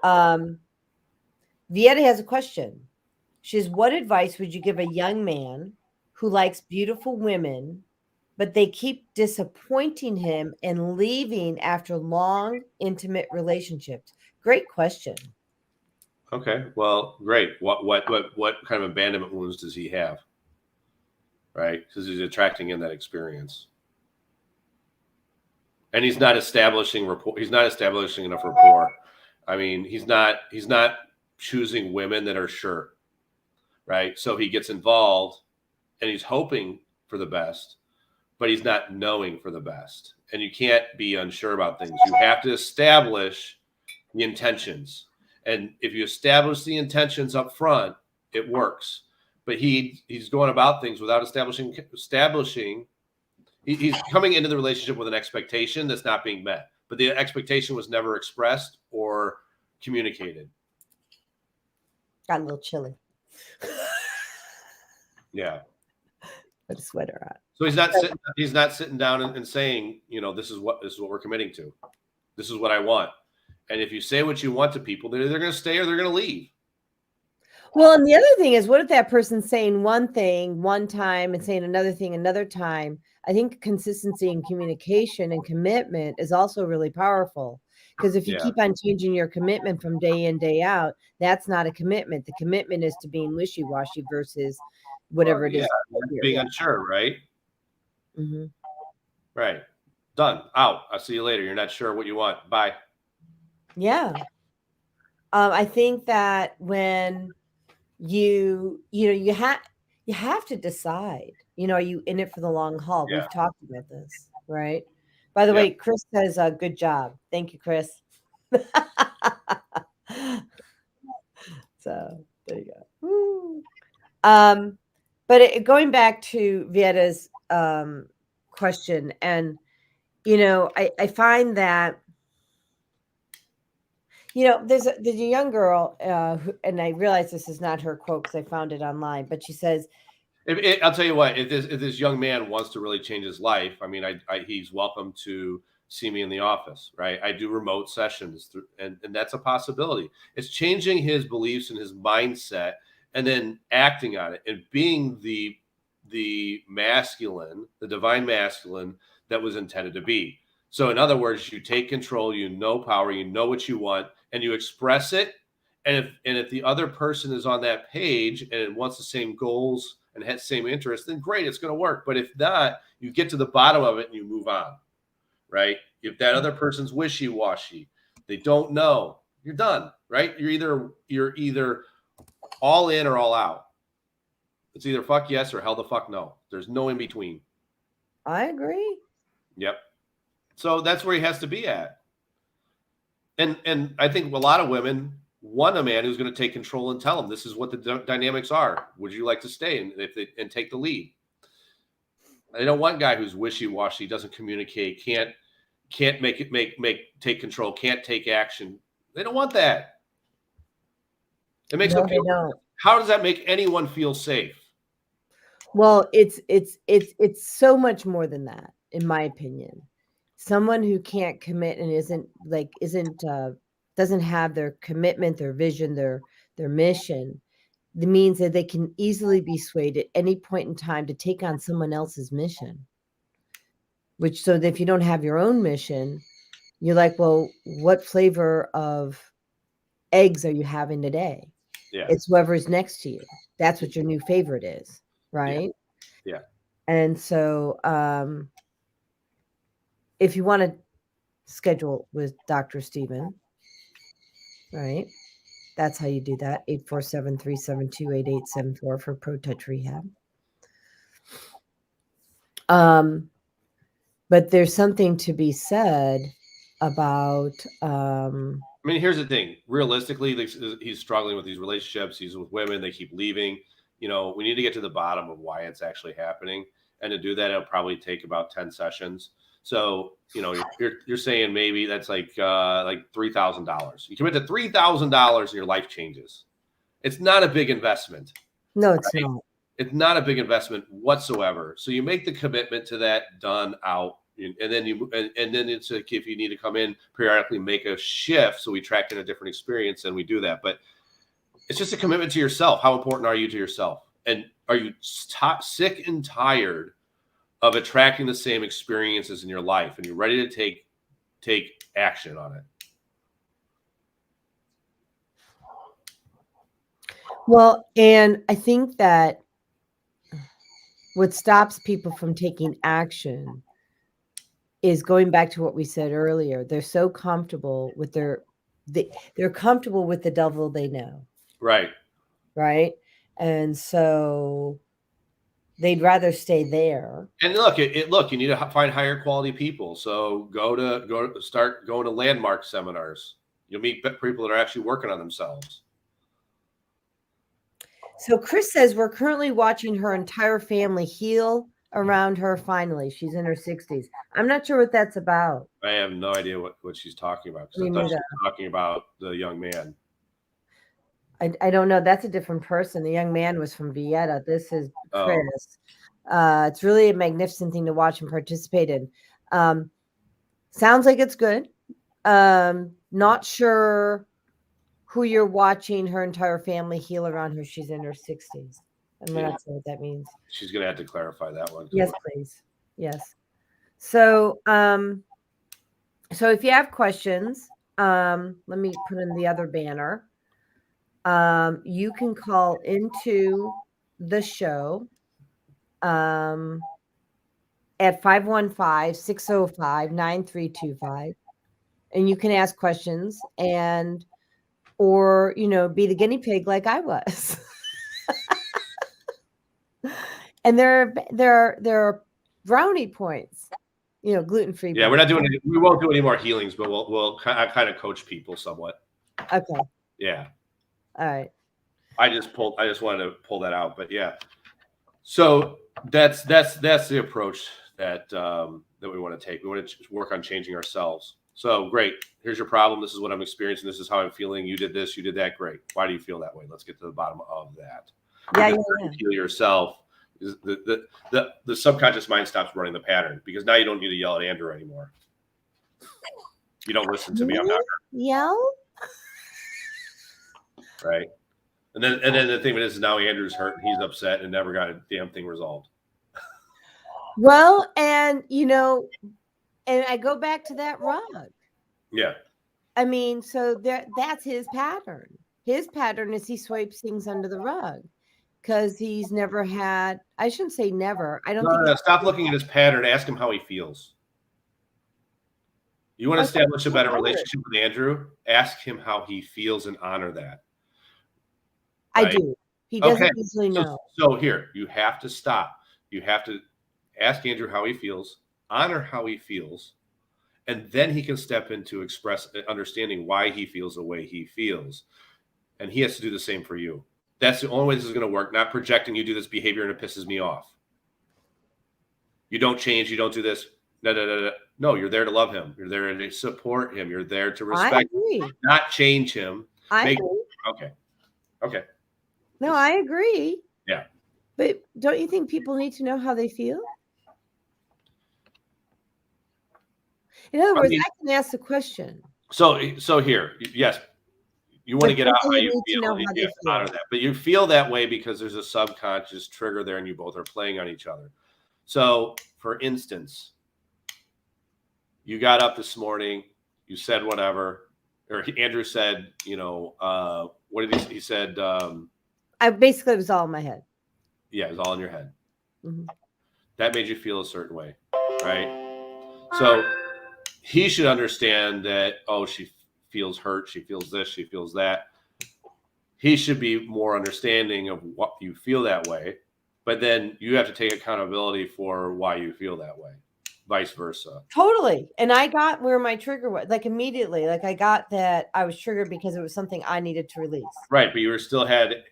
Vieta has a question. She says, what advice would you give a young man who likes beautiful women, but they keep disappointing him and leaving after long, intimate relationships? Great question. Okay, well, great. What kind of abandonment wounds does he have? Right, because he's attracting in that experience, and he's not establishing rapport. He's not establishing enough rapport. I mean, he's not choosing women that are sure, right? So he gets involved, and he's hoping for the best, but he's not knowing for the best. And you can't be unsure about things. You have to establish the intentions. And if you establish the intentions up front, it works. But he's going about things without establishing. He's coming into the relationship with an expectation that's not being met, but the expectation was never expressed or communicated. Got a little chilly. Yeah. Put a sweater on. So he's not sitting down and saying, you know, this is what we're committing to. This is what I want. And if you say what you want to people, they're going to stay or they're going to leave. Well, and the other thing is, what if that person's saying one thing one time and saying another thing another time? I think consistency and communication and commitment is also really powerful, because if you keep on changing your commitment from day in, day out, that's not a commitment. The commitment is to being wishy-washy versus whatever it is. Being unsure, right? Mm-hmm. Right. Done. Out. I'll see you later. You're not sure what you want. Bye. Yeah. I think that when you have to decide, are you in it for the long haul? Yeah. We've talked about this, right? By the way, Chris says, good job. Thank you, Chris. So there you go. But going back to Vietta's question, and I find that there's a young girl, and I realize this is not her quote because I found it online, but she says, I'll tell you what, if this young man wants to really change his life, I mean, he's welcome to see me in the office, right? I do remote sessions, and that's a possibility. It's changing his beliefs and his mindset, and then acting on it and being the masculine, the divine masculine that was intended to be. So in other words, you take control, power, what you want, and you express it. And if the other person is on that page and wants the same goals and has the same interests, then great, it's going to work. But if not, you get to the bottom of it and you move on, right? If that other person's wishy-washy, they don't know, you're done, right? You're either all in or all out. It's either fuck yes or hell the fuck no. There's no in between. I agree. Yep. So that's where he has to be at. And I think a lot of women want a man who's going to take control and tell them this is what the dynamics are. Would you like to stay and take the lead? They don't want a guy who's wishy-washy, doesn't communicate, can't take control, can't take action. They don't want that. It makes them feel. How does that make anyone feel safe? Well, it's so much more than that, in my opinion. Someone who can't commit and doesn't have their commitment, their vision, their mission, that means that they can easily be swayed at any point in time to take on someone else's mission. So that if you don't have your own mission, you're like, well, what flavor of eggs are you having today? Yeah. It's whoever's next to you. That's what your new favorite is, right? Yeah. And so if you want to schedule with Dr. Steven, right? That's how you do that. 847-372-8874 for Pro Touch Rehab. But there's something to be said about. I mean, here's the thing. Realistically, he's struggling with these relationships. He's with women. They keep leaving. We need to get to the bottom of why it's actually happening. And to do that, it'll probably take about 10 sessions. So, you're saying maybe that's like $3,000. You commit to $3,000 and your life changes. It's not a big investment. No, it's not. It's not a big investment whatsoever. So you make the commitment to that, done, out. And then it's like, if you need to come in periodically, make a shift. So we track in a different experience and we do that. But it's just a commitment to yourself. How important are you to yourself? And are you sick and tired of attracting the same experiences in your life, and you're ready to take action on it? Well, and I think that what stops people from taking action is going back to what we said earlier. They're so comfortable with they're comfortable with the devil they know. Right. Right. And so they'd rather stay there. And look, you need to find higher quality people. So start going to landmark seminars. You'll meet people that are actually working on themselves. So Chris says we're currently watching her entire family heal around her finally. She's in her 60s. I'm not sure what that's about. I have no idea what she's talking about, because Me I thought she neither. was talking about the young man. I don't know. That's a different person. The young man was from Vieta. This is Chris. It's really a magnificent thing to watch and participate in. Sounds like it's good. Not sure who you're watching her entire family heal around her. She's in her 60s. I'm not sure what that means. She's going to have to clarify that one. Yes, please. Yes. So, so if you have questions, let me put in the other banner. You can call into the show at 515-605-9325, and you can ask questions or be the guinea pig like I was. And there are brownie points, gluten-free. Yeah, we won't do any more healings, but we'll kind of coach people somewhat. Okay. Yeah. All right. I just wanted to pull that out, but yeah. So that's the approach that we want to take. We want to work on changing ourselves. So great. Here's your problem. This is what I'm experiencing. This is how I'm feeling. You did this. You did that. Great. Why do you feel that way? Let's get to the bottom of that. Yeah. Heal yourself. The subconscious mind stops running the pattern, because now you don't need to yell at Andrew anymore. You don't listen to me. I'm not yell. Right. And then the thing is, now Andrew's hurt and he's upset and never got a damn thing resolved. Well, and I go back to that rug. Yeah. I mean, so that's his pattern. His pattern is he swipes things under the rug because he's never had. I shouldn't say never. I don't think. No, stop looking at his pattern. Ask him how he feels. You want to establish a better relationship with Andrew? Ask him how he feels and honor that. Right? I do. He doesn't usually know. So here, you have to stop. You have to ask Andrew how he feels, honor how he feels, and then he can step into understanding why he feels the way he feels. And he has to do the same for you. That's the only way this is going to work, not projecting you do this behavior and it pisses me off. You don't change, you don't do this. No, you're there to love him. You're there to support him. You're there to respect him, not change him. I agree. Okay. No, I agree. Yeah. But don't you think people need to know how they feel? In other words, I can ask the question. So here, yes, you want to get out how you feel. You have to honor that. But you feel that way because there's a subconscious trigger there and you both are playing on each other. So, for instance, you got up this morning, you said whatever, or Andrew said, what did he said? It was all in my head. Yeah, it was all in your head. Mm-hmm. That made you feel a certain way, right? So he should understand that, she feels hurt, she feels this, she feels that. He should be more understanding of what you feel that way, but then you have to take accountability for why you feel that way, vice versa. Totally. And I got where my trigger was, like immediately, like I got that I was triggered because it was something I needed to release. Right. But you still had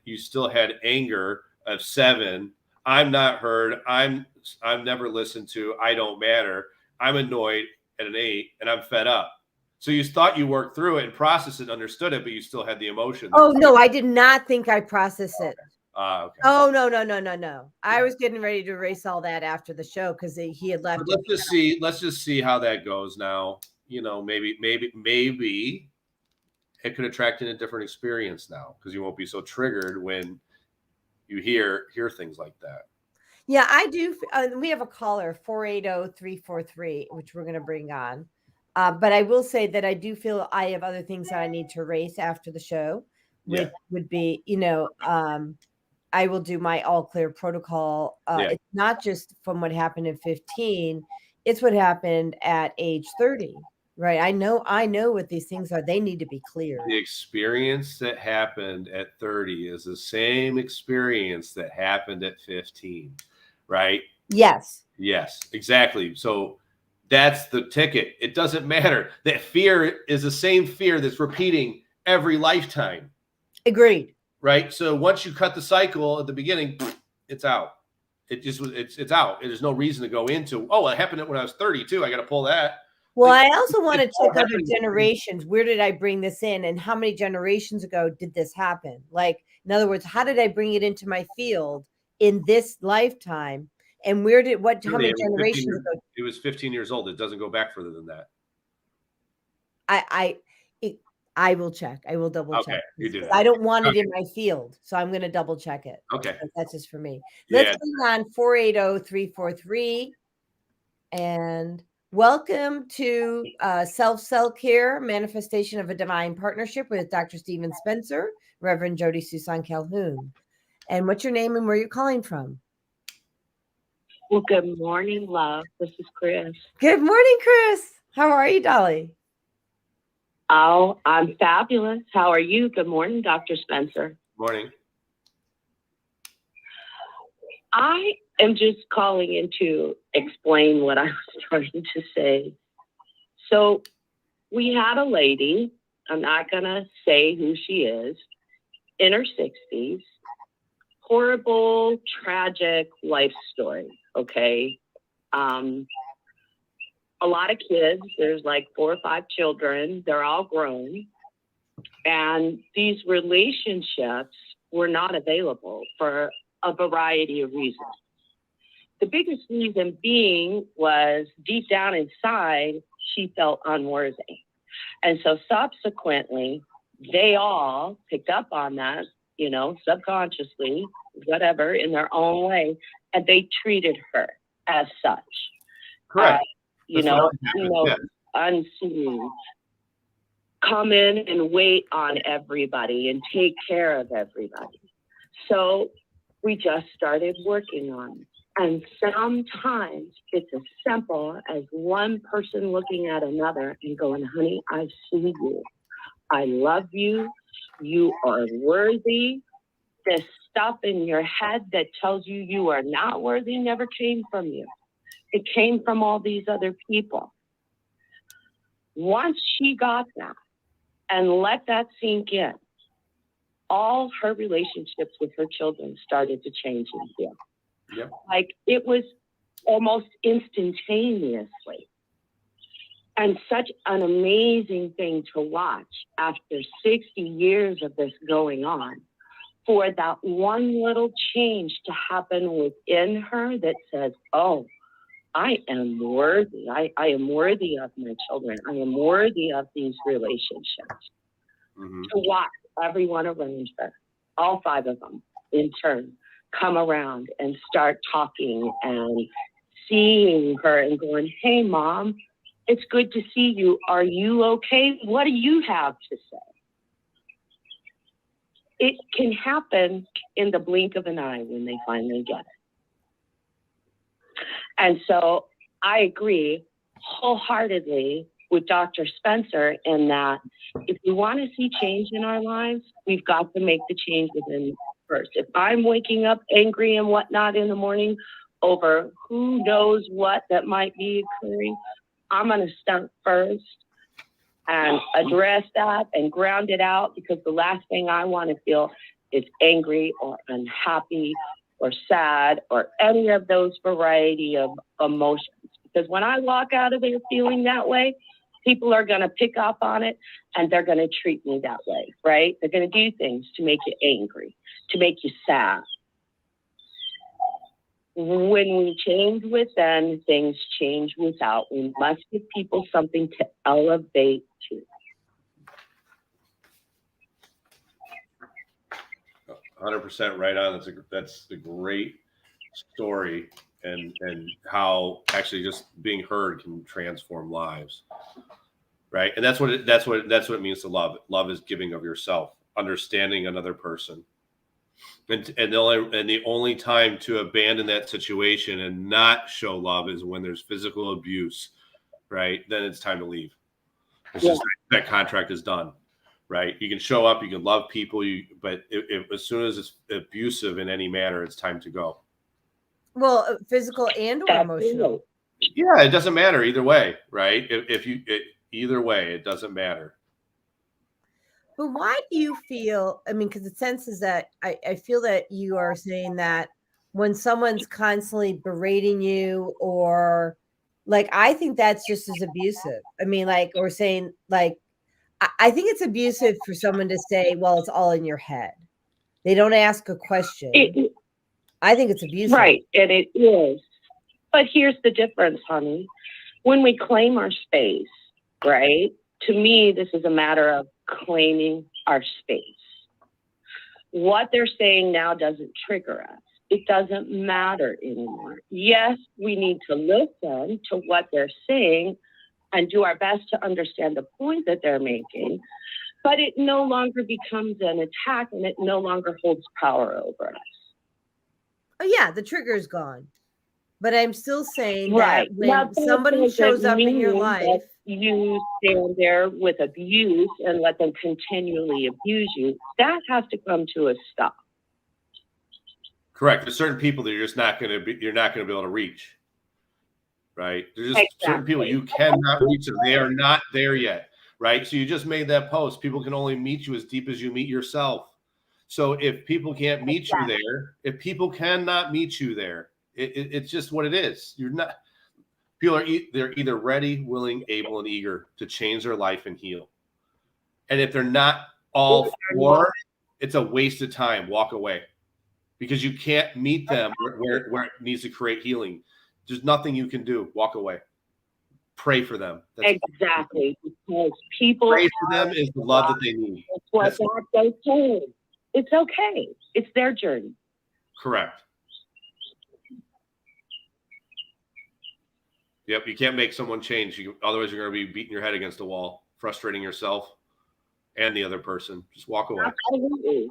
anger of 7. I'm not heard. I'm never listened to. I don't matter. I'm annoyed at an 8 and I'm fed up. So you thought you worked through it and processed it and understood it, but you still had the emotion. Oh, no, I did not think I processed it. Okay. Oh, no. I was getting ready to erase all that after the show because he had left. But let's just see how that goes now. Maybe it could attract in a different experience now because you won't be so triggered when you hear things like that. Yeah, I do. We have a caller, 480-343, which we're going to bring on. But I will say that I do feel I have other things that I need to erase after the show, which would be, I will do my all clear protocol. It's not just from what happened in 15, it's what happened at age 30, right? I know what these things are. They need to be clear. The experience that happened at 30 is the same experience that happened at 15, right? Yes, exactly. So That's the ticket. It doesn't matter. That fear is the same fear that's repeating every lifetime. Agreed. Right? So once you cut the cycle at the beginning, it's out. It's out. There's no reason to go into, oh, it happened when I was 32. I got to pull that. Well, Like, I also want to it's all check other happening. generations. Where did I bring this in, and how many generations ago did this happen? Like, in other words, how did I bring it into my field in this lifetime? And how many generations ago? It was 15 years old. It doesn't go back further than that. I will check. I will double check. Okay, you do. I don't want it in my field, so I'm going to double check it. Okay. That's just for me. Yeah. Let's bring on 480-343. And welcome to Self-Cell Care, Manifestation of a Divine Partnership with Dr. Stephen Spencer, Reverend Jodi Suson Calhoun. And what's your name and where you're calling from? Well, good morning, love. This is Chris. Good morning, Chris. How are you, Dolly? Oh, I'm fabulous. How are you? Good morning, Dr. Spencer. Morning. I am just calling in to explain what I was trying to say. So we had a lady, I'm not going to say who she is, in her 60s, horrible, tragic life story, okay? A lot of kids, there's like 4 or 5 children, they're all grown, and these relationships were not available for a variety of reasons. The biggest reason being was deep down inside, she felt unworthy. And so subsequently, they all picked up on that, you know, subconsciously, whatever, in their own way, and they treated her as such. Correct. Yeah. Unseen. Come in and wait on everybody and take care of everybody. So we just started working on it. And sometimes it's as simple as one person looking at another and going, honey, I see you. I love you. You are worthy. This stuff in your head that tells you you are not worthy never came from you. It came from all these other people. Once she got that and let that sink in, all her relationships with her children started to change and heal. Yep. Like it was almost instantaneously. And such an amazing thing to watch after 60 years of this going on, for that one little change to happen within her that says, oh, I am worthy. I am worthy of my children. I am worthy of these relationships. Mm-hmm. To watch everyone around her, all 5 of them in turn, come around and start talking and seeing her and going, hey, Mom, it's good to see you. Are you okay? What do you have to say? It can happen in the blink of an eye when they finally get it. And so I agree wholeheartedly with Dr. Spencer in that if we want to see change in our lives, we've got to make the change within first. If I'm waking up angry and whatnot in the morning over who knows what that might be occurring, I'm going to start first and address that and ground it out, because the last thing I want to feel is angry or unhappy or sad or any of those variety of emotions. Because when I walk out of there feeling that way, people are going to pick up on it and they're going to treat me that way, right? They're going to do things to make you angry, to make you sad. When we change within, things change without. We must give people something to elevate to. 100% right on. That's a great story, and how actually just being heard can transform lives, right? And that's what it means to love. Love is giving of yourself, understanding another person, and the only time to abandon that situation and not show love is when there's physical abuse, right? Then it's time to leave. It's just that contract is done. Right, you can show up, you can love people, but as soon as it's abusive in any manner, it's time to go. Well, physical and or emotional. Yeah, it doesn't matter either way, right? Either way, it doesn't matter. But why do you feel, I mean, because the sense is that I feel that you are saying that when someone's constantly berating you, or like, I think that's just as abusive. I mean, like, or saying, like, I think it's abusive for someone to say, well, it's all in your head. They don't ask a question. I think it's abusive. Right, and it is. But here's the difference, honey. When we claim our space, right? To me, this is a matter of claiming our space. What they're saying now doesn't trigger us. It doesn't matter anymore. Yes, we need to listen to what they're saying and do our best to understand the point that they're making, but it no longer becomes an attack and it no longer holds power over us. Oh, yeah, the trigger is gone. But I'm still saying Right. that when somebody shows up in your life, you stand there with abuse and let them continually abuse you, that has to come to a stop. Correct. There's certain people that you're not going to be able to reach. Right. There's just certain people you cannot reach them. They are not there yet. Right. So you just made that post. People can only meet you as deep as you meet yourself. So if people can't meet you there, if people cannot meet you there, it's just what it is. You're not. People are they're either ready, willing, able, and eager to change their life and heal. And if they're not all for, it's a waste of time. Walk away, because you can't meet them where it needs to create healing. There's nothing you can do. Walk away. Pray for them. That's exactly, because people pray for them is the love that they need. That's okay. It's okay. It's their journey. Correct. Yep, you can't make someone change. Otherwise, you're going to be beating your head against the wall, frustrating yourself and the other person. Just walk away. Absolutely.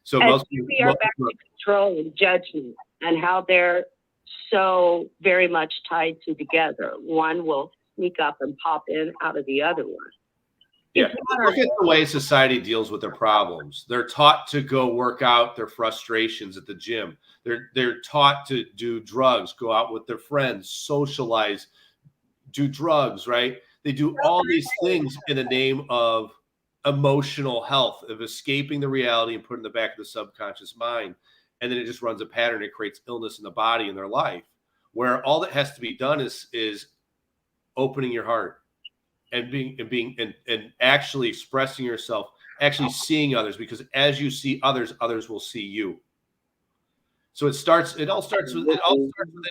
So most people are back to control and judgment, and how they're so very much tied together. One will sneak up and pop in out of the other one. Yeah, look at the way society deals with their problems. They're taught to go work out their frustrations at the gym. They're taught to do drugs, go out with their friends, socialize, do drugs, right? They do all these things in the name of emotional health, of escaping the reality and putting in the back of the subconscious mind. And then it just runs a pattern. It creates illness in the body in their life, where all that has to be done is opening your heart and actually expressing yourself, actually seeing others, because as you see others, others will see you. So it all starts within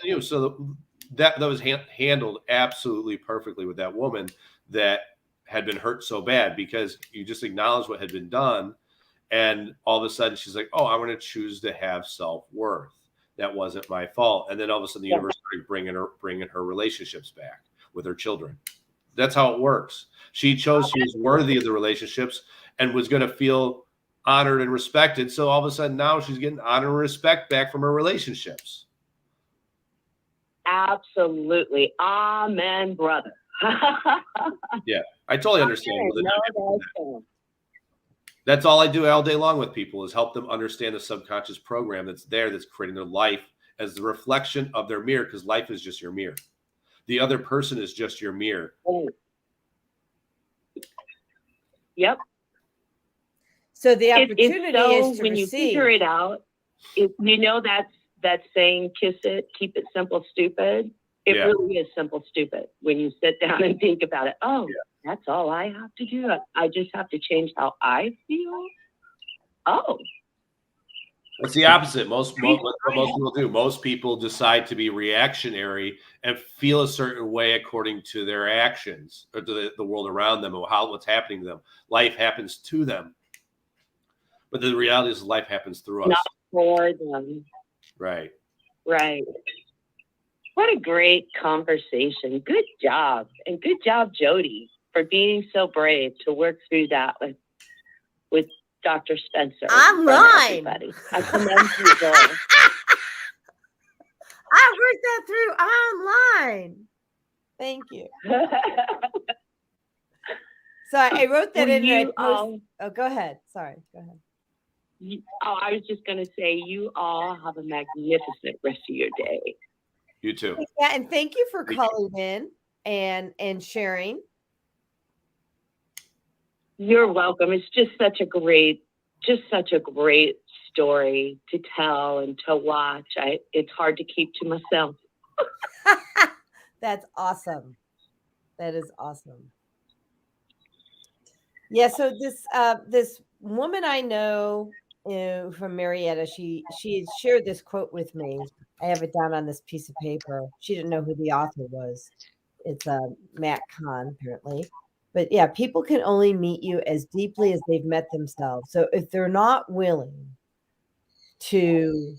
you. So that was handled absolutely perfectly with that woman that had been hurt so bad, because you just acknowledged what had been done. And all of a sudden she's like, oh, I'm going to choose to have self-worth. That wasn't my fault. And then all of a sudden the universe started bringing her relationships back with her children. That's how it works. She chose she was worthy of the relationships and was going to feel honored and respected. So all of a sudden now she's getting honor and respect back from her relationships. Absolutely. Amen, brother. Yeah, I totally understand. That's all I do all day long with people, is help them understand the subconscious program that's there, that's creating their life as the reflection of their mirror, because life is just your mirror. The other person is just your mirror. Yep. So the opportunity is to when you figure it out, you know that saying, kiss it, keep it simple, stupid. It really is simple, stupid. When you sit down and think about it, that's all I have to do. I just have to change how I feel. Oh. It's the opposite. Most people do. Most people decide to be reactionary and feel a certain way according to their actions or to the world around them, or what's happening to them. Life happens to them. But the reality is life happens through us. Not for them. Right. Right. What a great conversation. Good job. And good job, Jodi, for being so brave to work through that with Dr. Spencer. Online. I commend you, girl. I worked that through online. Thank you. So I wrote that in and I post. Oh, go ahead. Sorry. Go ahead. I was just going to say, you all have a magnificent rest of your day. You too. Yeah, and thank you for calling in and sharing. You're welcome. It's just such a great story to tell and to watch. It's hard to keep to myself. That's awesome. That is awesome. Yeah, so this woman I know from Marietta, she shared this quote with me. I have it down on this piece of paper. She didn't know who the author was. It's Matt Kahn, apparently. But yeah, people can only meet you as deeply as they've met themselves. So if they're not willing to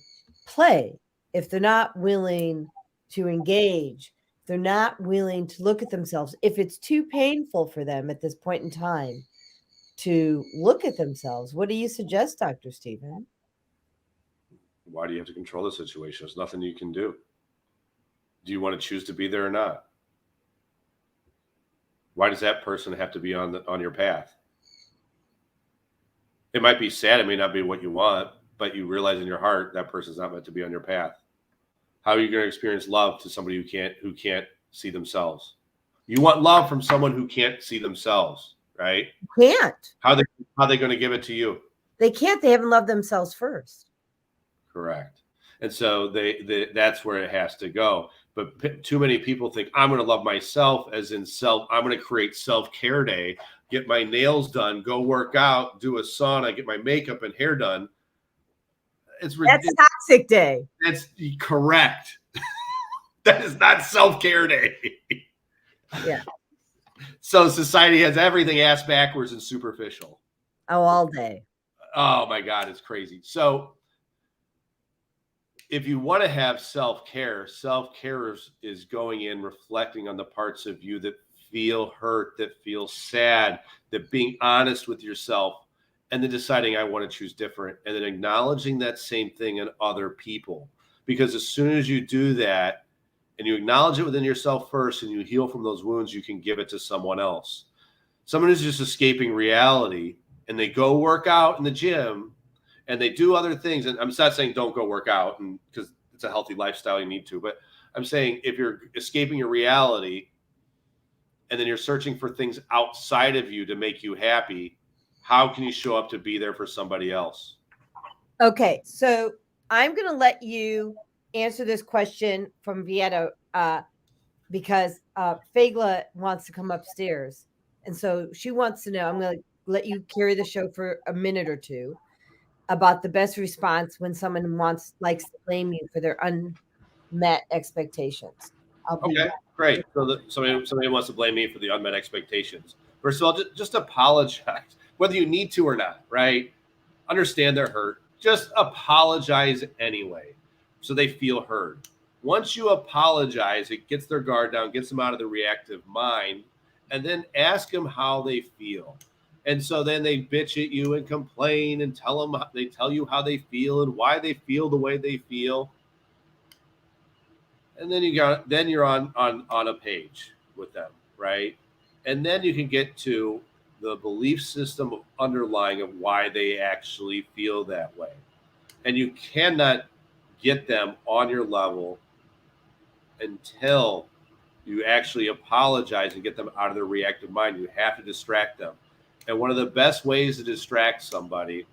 play, if they're not willing to engage, if they're not willing to look at themselves, if it's too painful for them at this point in time to look at themselves, what do you suggest, Dr. Stephen? Why do you have to control the situation? There's nothing you can do. Do you want to choose to be there or not? Why does that person have to be on your path? It might be sad. It may not be what you want, but you realize in your heart that person's not meant to be on your path. How are you going to experience love to somebody who can't see themselves? You want love from someone who can't see themselves, right? Can't. How are they going to give it to you? They can't. They haven't loved themselves first. Correct. And so that's where it has to go. But too many people think I'm going to love myself as in self. I'm going to create self-care day, get my nails done, go work out, do a sauna, get my makeup and hair done. That's toxic day. That's correct. That is not self-care day. Yeah. So society has everything ass backwards and superficial. Oh, all day. Oh my God, it's crazy. So if you want to have self-care is going in, reflecting on the parts of you that feel hurt, that feel sad, that being honest with yourself, and then deciding I want to choose different, and then acknowledging that same thing in other people. Because as soon as you do that and you acknowledge it within yourself first and you heal from those wounds, you can give it to someone else. Someone who's just escaping reality and they go work out in the gym and they do other things. And I'm not saying don't go work out, and because it's a healthy lifestyle, you need to. But I'm saying if you're escaping your reality and then you're searching for things outside of you to make you happy, how can you show up to be there for somebody else? Okay, so I'm going to let you answer this question from Vieta because Fagla wants to come upstairs. And so she wants to know, I'm going to let you carry the show for a minute or two, about the best response when someone likes to blame you for their unmet expectations. Okay, great. So somebody wants to blame me for the unmet expectations. First of all, just apologize, whether you need to or not, right? Understand they're hurt. Just apologize anyway, so they feel heard. Once you apologize, it gets their guard down, gets them out of the reactive mind, and then ask them how they feel. And so then they bitch at you and complain and they tell you how they feel and why they feel the way they feel. And then you're on a page with them, right? And then you can get to the belief system of underlying of why they actually feel that way. And you cannot get them on your level until you actually apologize and get them out of their reactive mind. You have to distract them. And one of the best ways to distract somebody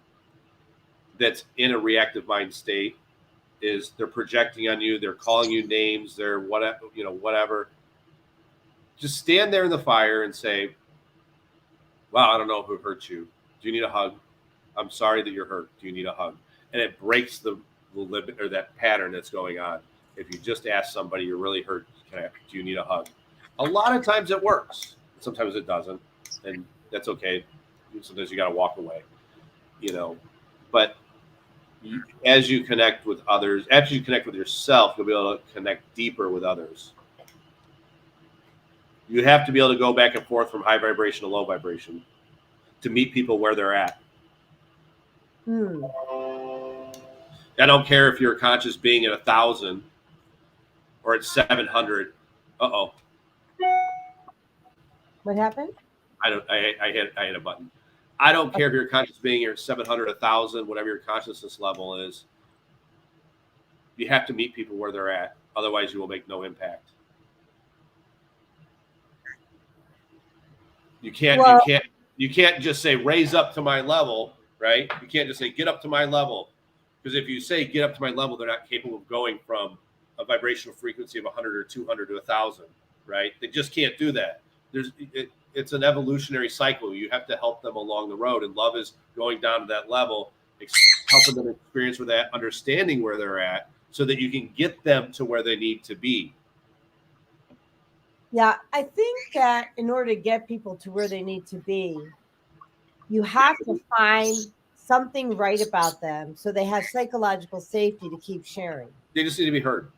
that's in a reactive mind state is they're projecting on you, they're calling you names, they're whatever. Just stand there in the fire and say, wow, I don't know who hurt you. Do you need a hug? I'm sorry that you're hurt. Do you need a hug? And it breaks the limit or that pattern that's going on. If you just ask somebody, you're really hurt, do you need a hug? A lot of times it works. Sometimes it doesn't. And that's okay. Sometimes you got to walk away, but as you connect with others, after you connect with yourself, you'll be able to connect deeper with others. You have to be able to go back and forth from high vibration to low vibration to meet people where they're at. I don't care if you're a conscious being at 1,000 or at 700. Uh-oh. What happened? I hit a button. I don't care if you're a conscious being, you're at 700, 1,000, whatever your consciousness level is. You have to meet people where they're at. Otherwise, you will make no impact. You can't just say raise up to my level, right? You can't just say get up to my level, because if you say get up to my level, they're not capable of going from a vibrational frequency of 100 or 200 to 1,000, right? They just can't do that. It's an evolutionary cycle. You have to help them along the road, and love is going down to that level, helping them experience with that, understanding where they're at, so that you can get them to where they need to be. Yeah, I think that in order to get people to where they need to be, you have to find something right about them so they have psychological safety to keep sharing. They just need to be heard.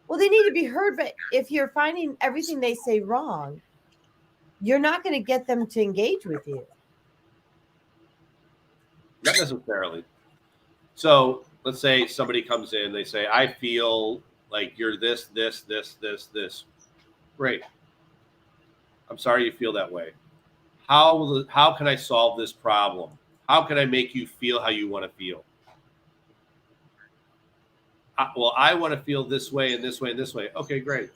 Well, they need to be heard, but if you're finding everything they say wrong, you're not going to get them to engage with you. Not necessarily. So let's say somebody comes in, they say, I feel like you're this. Great. I'm sorry you feel that way. How can I solve this problem? How can I make you feel how you want to feel? Well, I want to feel this way and this way and this way. Okay, great.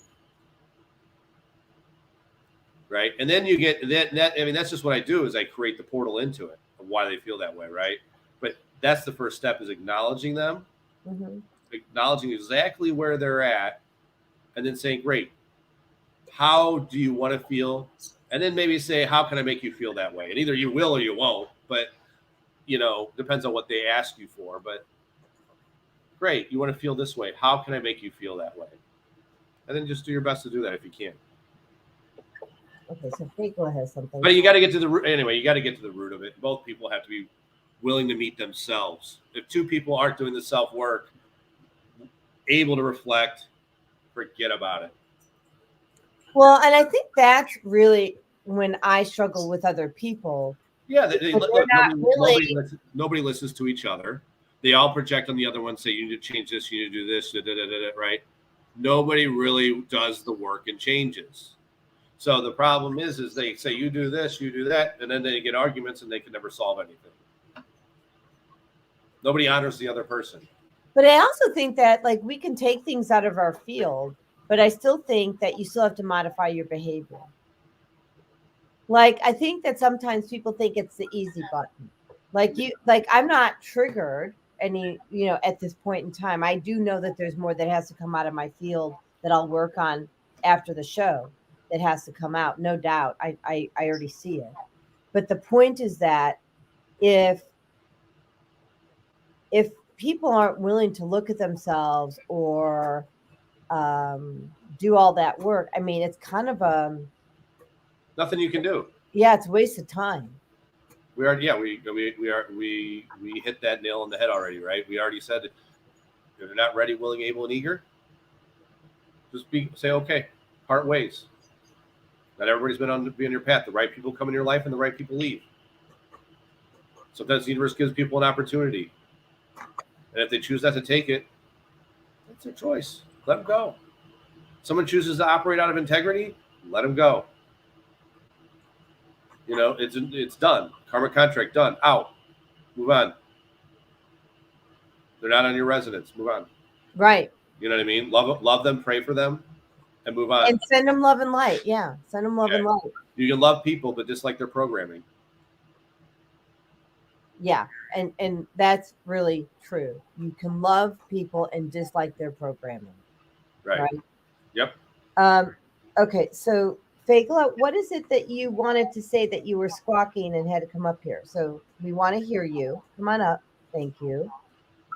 Right. And then you get that. I mean, that's just what I do is I create the portal into it of why they feel that way. Right. But that's the first step, is acknowledging them, acknowledging exactly where they're at, and then saying, great, how do you want to feel? And then maybe say, how can I make you feel that way? And either you will or you won't, but, depends on what they ask you for. But great, you want to feel this way. How can I make you feel that way? And then just do your best to do that if you can. Okay, so Fakel has something. But you got to get to the root. Anyway, you got to get to the root of it. Both people have to be willing to meet themselves. If two people aren't doing the self-work, able to reflect, forget about it. Well, and I think that's really when I struggle with other people. Yeah, nobody listens to each other. They all project on the other one, say, you need to change this, you need to do this, right? Nobody really does the work and changes. So the problem is they say, you do this, you do that, and then they get arguments and they can never solve anything. Nobody honors the other person. But I also think that, like, we can take things out of our field, but I still think that you still have to modify your behavior. Like, I think that sometimes people think it's the easy button. Like I'm not triggered any, at this point in time. I do know that there's more that has to come out of my field that I'll work on after the show that has to come out. No doubt. I already see it. But the point is that if people aren't willing to look at themselves or do all that work, I mean, it's kind of nothing you can do. Yeah, it's a waste of time. We hit that nail on the head already, right? We already said that if they're not ready, willing, able, and eager, just say, okay, part ways. Not everybody's been on your path. The right people come in your life and the right people leave. Sometimes the universe gives people an opportunity. And if they choose not to take it, that's their choice. Let them go. Someone chooses to operate out of integrity, let them go. It's done. Karma contract done. Out. Move on. They're not on your residence. Move on. Right. You know what I mean? Love them, pray for them, and move on. And send them love and light. Yeah. Send them love and light. You can love people, but dislike their programming. Yeah. And that's really true. You can love people and dislike their programming. Right? Yep. Okay. So, Fagla, what is it that you wanted to say that you were squawking and had to come up here? So we want to hear you. Come on up. Thank you.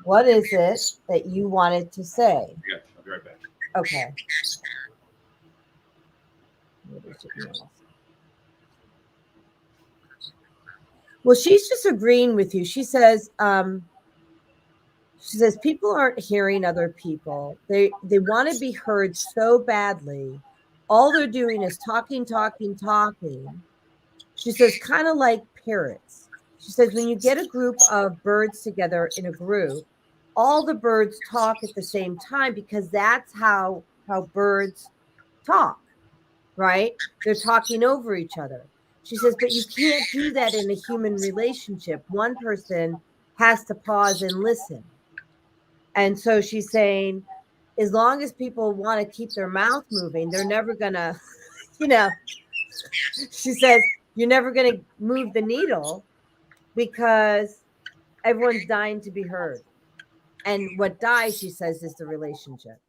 What is it that you wanted to say? Yeah, I'll be right back. Okay. Well, she's just agreeing with you. She says people aren't hearing other people. They want to be heard so badly. All they're doing is talking. She says, kind of like parrots. She says, when you get a group of birds together in a group, all the birds talk at the same time because that's how birds talk, right? They're talking over each other. She says, but you can't do that in a human relationship. One person has to pause and listen. And so she's saying, as long as people want to keep their mouth moving, they're never gonna, you know, she says, you're never gonna move the needle because everyone's dying to be heard. And what dies, she says, is the relationship.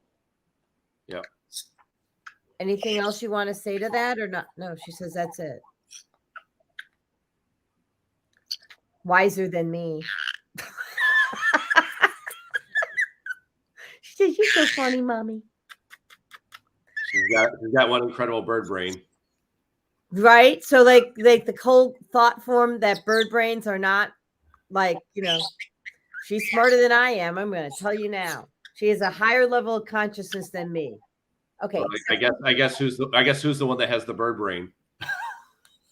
Yeah. Anything else you want to say to that or not? No, she says that's it. Wiser than me. She says, you're so funny, mommy. She's got one incredible bird brain. Right? So like the cold thought form that bird brains are not like, she's smarter than I am. I'm going to tell you now. She has a higher level of consciousness than me. Okay. Well, I guess who's the one that has the bird brain?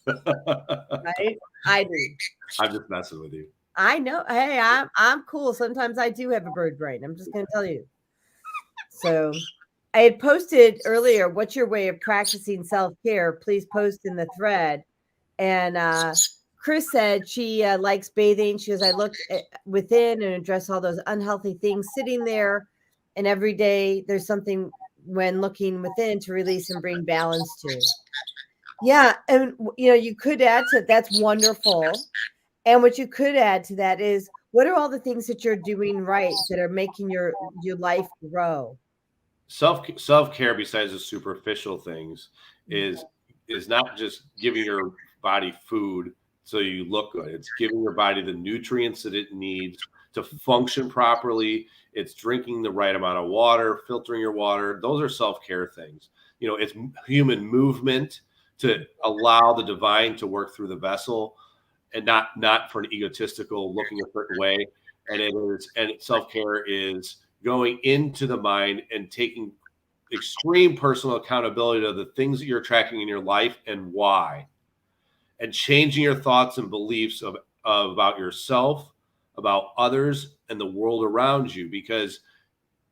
Right? I do. I'm just messing with you. I know. Hey, I'm cool. Sometimes I do have a bird brain. I'm just going to tell you. So I had posted earlier, what's your way of practicing self-care? Please post in the thread. And Chris said she likes bathing. She goes, I look within and address all those unhealthy things sitting there. And every day there's something when looking within to release and bring balance to. Yeah. And, you could add to that's wonderful. And what you could add to that is, what are all the things that you're doing right that are making your life grow? Self-care, besides the superficial things, is not just giving your body food so you look good. It's giving your body the nutrients that it needs to function properly. It's drinking the right amount of water, filtering your water. Those are self-care things. It's human movement to allow the divine to work through the vessel, and not for an egotistical looking a certain way. And self-care is going into the mind and taking extreme personal accountability to the things that you're attracting in your life and why, and changing your thoughts and beliefs about yourself, about others, and the world around you, because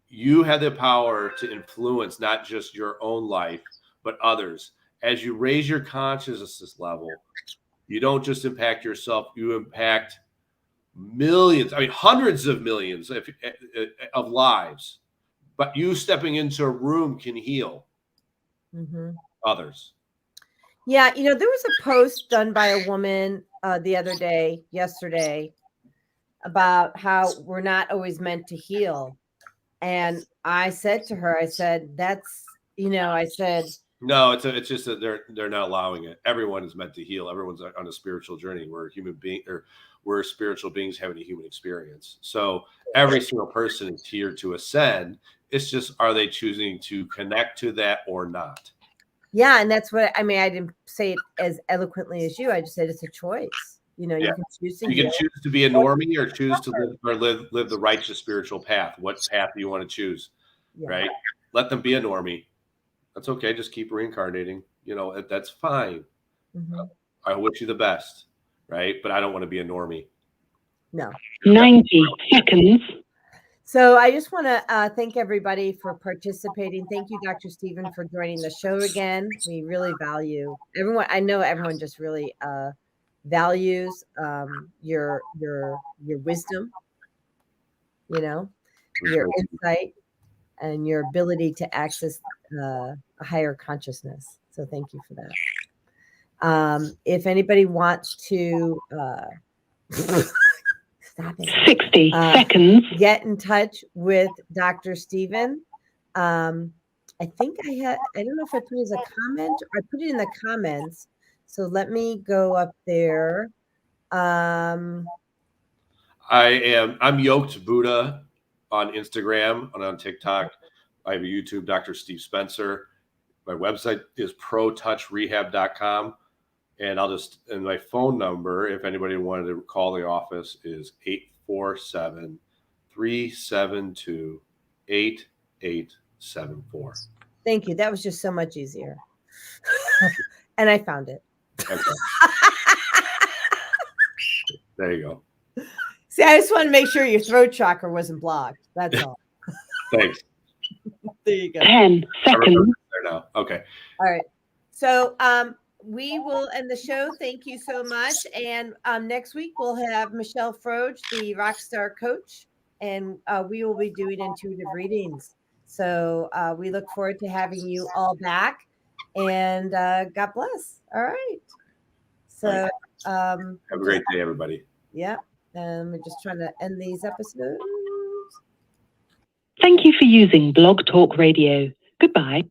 you have the power to influence not just your own life, but others. As you raise your consciousness level, you don't just impact yourself, you impact millions, hundreds of millions of lives. But you stepping into a room can heal others. Yeah, there was a post done by a woman yesterday, about how we're not always meant to heal. And I said to her, that's, I said, no, it's just that they're not allowing it. Everyone is meant to heal. Everyone's on a spiritual journey. We're a human being, or we're spiritual beings having a human experience. So every single person is here to ascend. It's just, are they choosing to connect to that or not? Yeah, and that's what I didn't say it as eloquently as you. I just said it's a choice. You can choose to. You can choose to be a normie or choose to live the righteous spiritual path. What path do you want to choose? Yeah. Right? Let them be a normie. That's okay. Just keep reincarnating. That's fine. I wish you the best, right? But I don't want to be a normie. No. 90 seconds. So I just want to thank everybody for participating. Thank you, Dr. Stephen, for joining the show again. We really value everyone. I know everyone just really values your wisdom, your insight, and your ability to access a higher consciousness. So thank you for that. If anybody wants to stop it. 60 seconds. Get in touch with Dr. Stephen. I think I don't know if I put it as a comment or I put it in the comments. So let me go up there. I'm Yoked Buddha on Instagram and on TikTok. I have a YouTube, Dr. Steve Spencer. My website is protouchrehab.com. And and my phone number, if anybody wanted to call the office, is 847-372-8874. Thank you. That was just so much easier. And I found it. Okay. There you go. See, I just want to make sure your throat chakra wasn't blocked. That's all. Thanks. There you go. 10 seconds. There now. Okay. All right. So we will end the show. Thank you so much. And next week we'll have Michelle Froge, the Rockstar Coach, and we will be doing intuitive readings. So we look forward to having you all back, and God bless. All right. So Have a great day, everybody. yeah, and we're just trying to end these episodes. Thank you for using Blog Talk Radio. Goodbye.